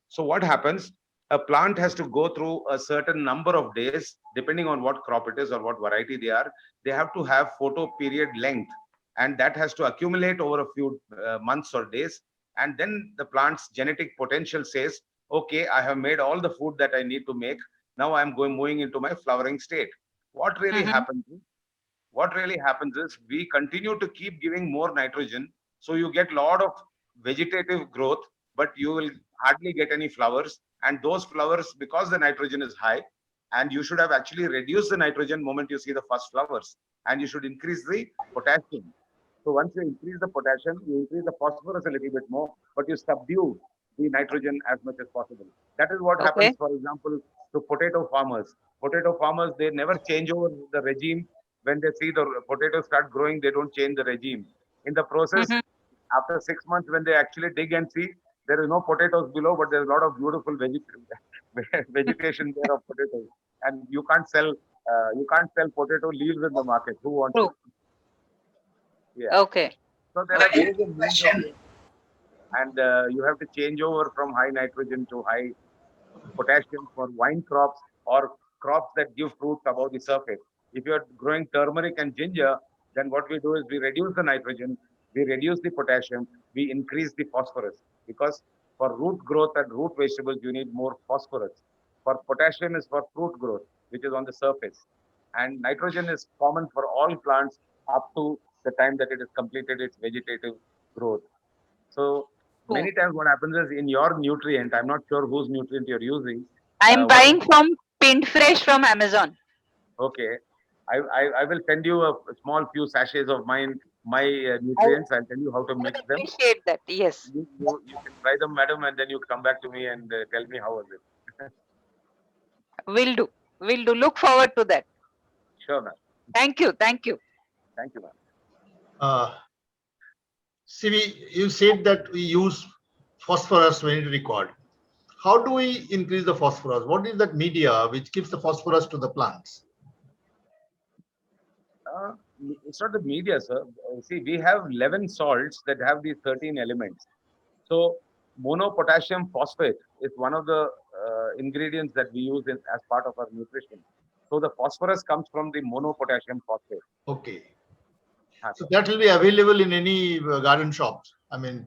So what happens? A plant has to go through a certain number of days, depending on what crop it is or what variety they are. They have to have photo period length, and that has to accumulate over a few months or days. And then the plant's genetic potential says, okay, I have made all the food that I need to make. Now I'm moving into my flowering state. What really happens? What really happens is we continue to keep giving more nitrogen. So you get a lot of vegetative growth, but you will hardly get any flowers. And those flowers, because the nitrogen is high, and you should have actually reduced the nitrogen moment you see the first flowers, and you should increase the potassium. So once you increase the potassium, you increase the phosphorus a little bit more, but you subdue the nitrogen as much as possible. That is what happens, for example, to potato farmers. Potato farmers, they never change over the regime. When they see the potatoes start growing, they don't change the regime. In the process, after 6 months, when they actually dig and see, there is no potatoes below, but there's a lot of beautiful vegetation there of potatoes. And you can't sell potato leaves in the market. Who wants it? Yeah. Okay. So there are ways and means of it. And you have to change over from high nitrogen to high potassium for wine crops or crops that give fruits above the surface. If you're growing turmeric and ginger, then what we do is we reduce the nitrogen, we reduce the potassium, we increase the phosphorus. Because For root growth and root vegetables, you need more phosphorus. For potassium is for fruit growth, which is on the surface. And nitrogen is common for all plants up to the time that it has completed its vegetative growth. So many times what happens is in your nutrient, I'm not sure whose nutrient you're using. I'm buying from Pintfresh from Amazon. Okay. I will send you a small few sachets of my nutrients. I'll tell you how to I would mix them. appreciate that. Yes. You can try them, madam, and then you come back to me and tell me how was it. Will do. Will do. Look forward to that. Sure, ma'am. Thank you. Thank you. Thank you, ma'am. CV, you said that we use phosphorus when it required. How do we increase the phosphorus? What is that media which gives the phosphorus to the plants? It's not the media, sir. See, we have 11 salts that have these 13 elements. So monopotassium phosphate is one of the ingredients that we use as part of our nutrition. So the phosphorus comes from the monopotassium phosphate. Okay. So that will be available in any garden shops. I mean,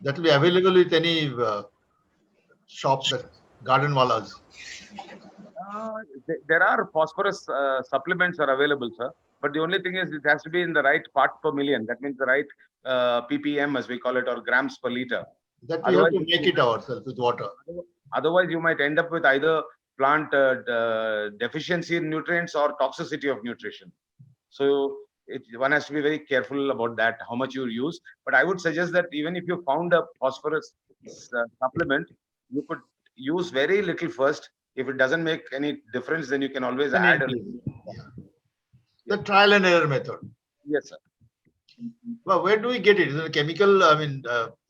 that will be available with any shops, that garden walas. There are phosphorus supplements are available, sir. But the only thing is it has to be in the right part per million. That means the right ppm, as we call it, or grams per liter. That we have to make it ourselves with water. Otherwise, you might end up with either plant deficiency in nutrients or toxicity of nutrition. So one has to be very careful about that, how much you use. But I would suggest that even if you found a phosphorus supplement, you could use very little first. If it doesn't make any difference, then you can always add a little. Yeah. The trial and error method. Yes, sir. Well, where do we get it? Is it a chemical,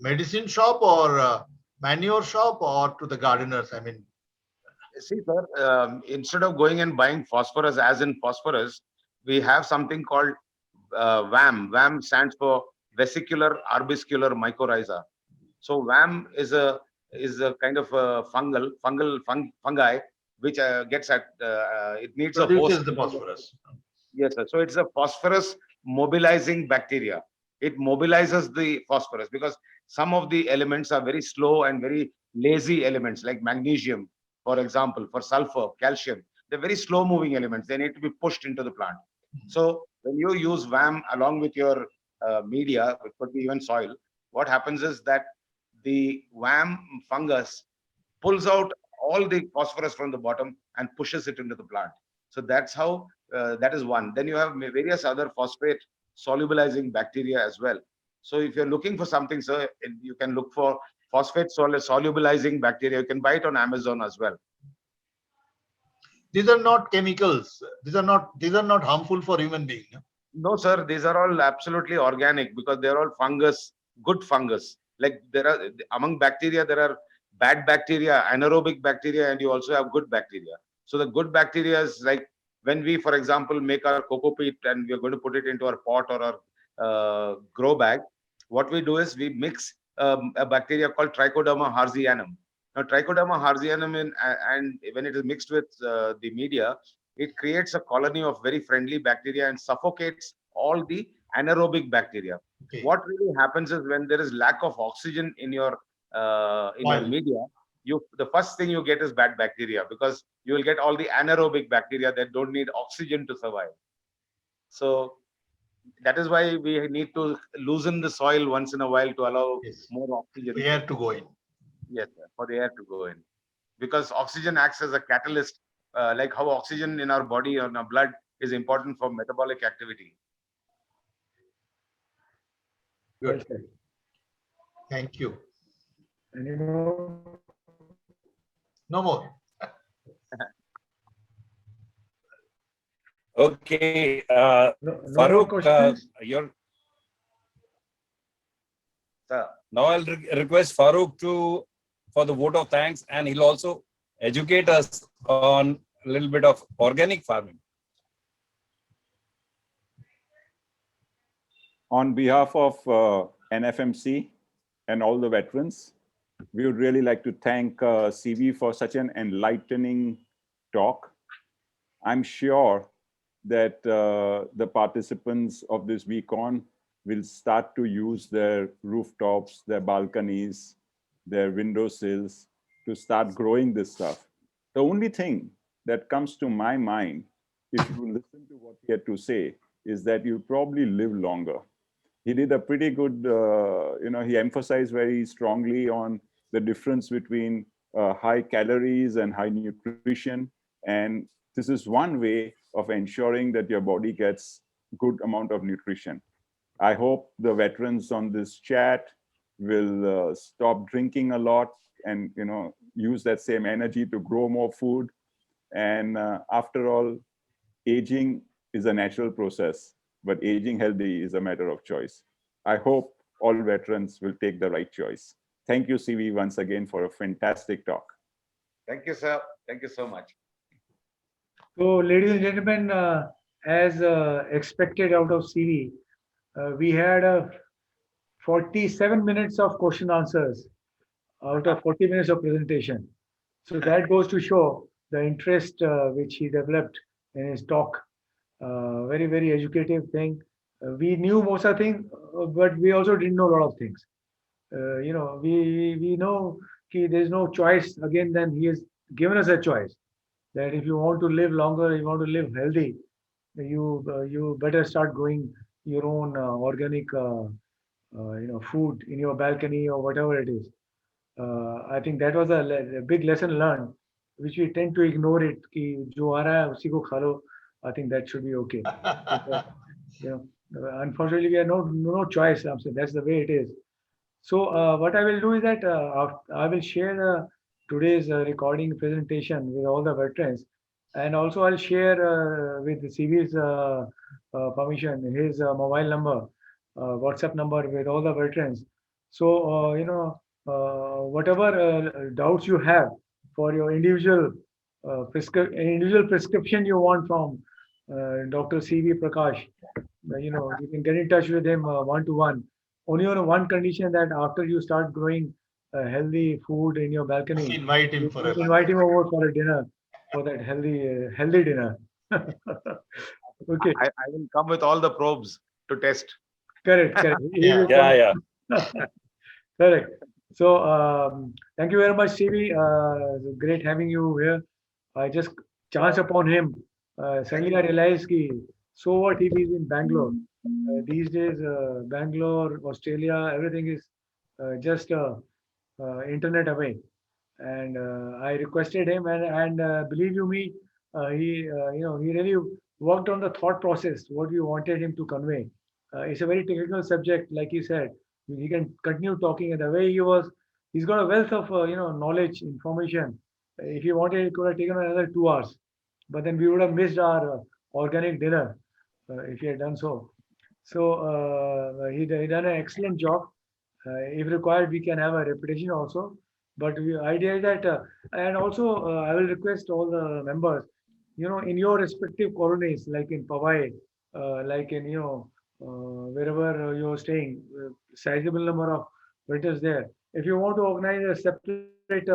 medicine shop or manure shop, or to the gardeners? I mean, see, sir, instead of going and buying phosphorus as in phosphorus, we have something called VAM. VAM stands for vesicular arbuscular mycorrhiza. So VAM is a kind of a fungi which gets at it needs a host. The phosphorus. Yes, sir. So it's a phosphorus mobilizing bacteria. It mobilizes the phosphorus because some of the elements are very slow and very lazy elements, like magnesium, for example, for sulfur, calcium. They're very slow moving elements. They need to be pushed into the plant. So when you use VAM along with your media, it could be even soil, what happens is that the VAM fungus pulls out all the phosphorus from the bottom and pushes it into the plant. So that's how, that is one. Then you have various other phosphate solubilizing bacteria as well. So if you're looking for something, sir, you can look for phosphate solubilizing bacteria. You can buy it on Amazon as well. These are not chemicals. These are not harmful for human being. No, sir. These are all absolutely organic because they're all fungus, good fungus. Like there are among bacteria, there are bad bacteria, anaerobic bacteria, and you also have good bacteria. So the good bacteria is like when we, for example, make our cocoa peat and we're going to put it into our pot or our grow bag. What we do is we mix a bacteria called Trichoderma harzianum. Now, Trichoderma harzianum, and when it is mixed with the media, it creates a colony of very friendly bacteria and suffocates all the anaerobic bacteria. Okay. What really happens is when there is lack of oxygen in your media, the first thing you get is bad bacteria because you will get all the anaerobic bacteria that don't need oxygen to survive. So that is why we need to loosen the soil once in a while to allow more oxygen. The air to go in. Yes, sir, for the air to go in. Because oxygen acts as a catalyst, like how oxygen in our body or in our blood is important for metabolic activity. Good. Thank you. Any more? No more. Okay, No Farooq, now I'll request Farooq for the vote of thanks, and he'll also educate us on a little bit of organic farming. On behalf of NFMC and all the veterans, we would really like to thank CV for such an enlightening talk. I'm sure that the participants of this week on will start to use their rooftops, their balconies, their windowsills to start growing this stuff. The only thing that comes to my mind, if you listen to what he had to say, is that you probably live longer. He did a pretty good, he emphasized very strongly on the difference between high calories and high nutrition. And this is one way of ensuring that your body gets good amount of nutrition. I hope the veterans on this chat will stop drinking a lot and use that same energy to grow more food. And after all, aging is a natural process, but aging healthy is a matter of choice. I hope all veterans will take the right choice. Thank you, CV, once again for a fantastic talk. Thank you, sir. Thank you so much. So, ladies and gentlemen, as expected out of CV, we had 47 minutes of question answers out of 40 minutes of presentation. So that goes to show the interest which he developed in his talk. Very, very educative thing. We knew most of the things, but we also didn't know a lot of things. We know there's no choice. Again, then he has given us a choice that if you want to live longer, you want to live healthy, you better start growing your own organic food in your balcony or whatever it is. I think that was a big lesson learned, which we tend to ignore it. Ki jo aa raha hai, usi ko kha lo. I think that should be okay. Unfortunately, we have no choice. I'm saying that's the way it is. So what I will do is that I will share today's recording presentation with all the veterans, and also I'll share with CV's permission his mobile number, WhatsApp number with all the veterans. So whatever doubts you have for your individual prescription you want from Dr. CV Prakash, you can get in touch with him one-to-one. Only on one condition, that after you start growing healthy food in your balcony, invite him for invite him over for a dinner, for that healthy dinner. Okay. I will come with all the probes to test. Correct. Yeah. Correct. So thank you very much, CV. Great having you here. I just chanced upon him. Suddenly I realized so what he is in Bangalore. These days, Bangalore, Australia, everything is just internet away. And I requested him, and believe you me, he really worked on the thought process, what we wanted him to convey. It's a very technical subject, like he said. He can continue talking, and the way he's got a wealth of knowledge, information. If he wanted, it could have taken another 2 hours, but then we would have missed our organic dinner if he had done so. So he done an excellent job. If required, we can have a repetition also. But the idea is that, and also I will request all the members, in your respective colonies, like in Powai, like in wherever you're staying, sizable number of veterans there. If you want to organize a separate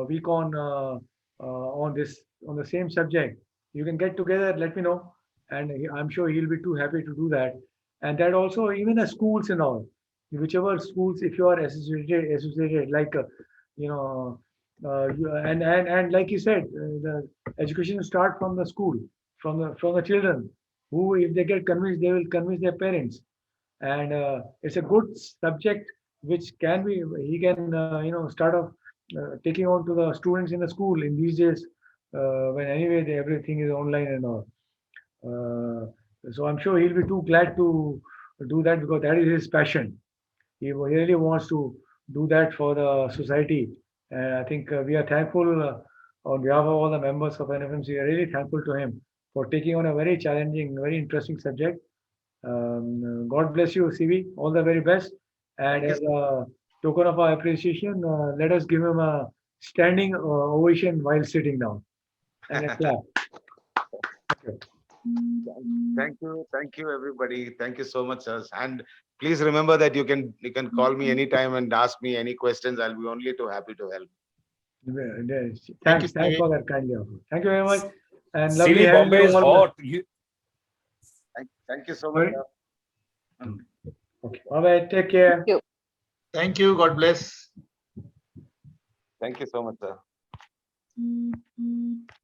week on the same subject, you can get together. Let me know, and I'm sure he'll be too happy to do that. And that also, even the schools and all, whichever schools, if you are associated, like and like you said, the education start from the school, from the children, who, if they get convinced, they will convince their parents. And it's a good subject which he can start off taking on to the students in the school in these days, when anyway everything is online and all. So I'm sure he'll be too glad to do that, because that is his passion. He really wants to do that for the society. And I think we are thankful on behalf of all the members of NFMC. We are really thankful to him for taking on a very challenging, very interesting subject. God bless you, CV. All the very best. And as a token of our appreciation, let us give him a standing ovation while sitting down. And a clap. Thank you, everybody. Thank you so much, sir. And please remember that you can call me anytime and ask me any questions. I'll be only too happy to help. Thanks for that kindly offer. Thank you very much. And lovely CV having Bombay you is all. hot. Thank you so much. Okay. All right. Take care. Thank you. God bless. Thank you so much, sir.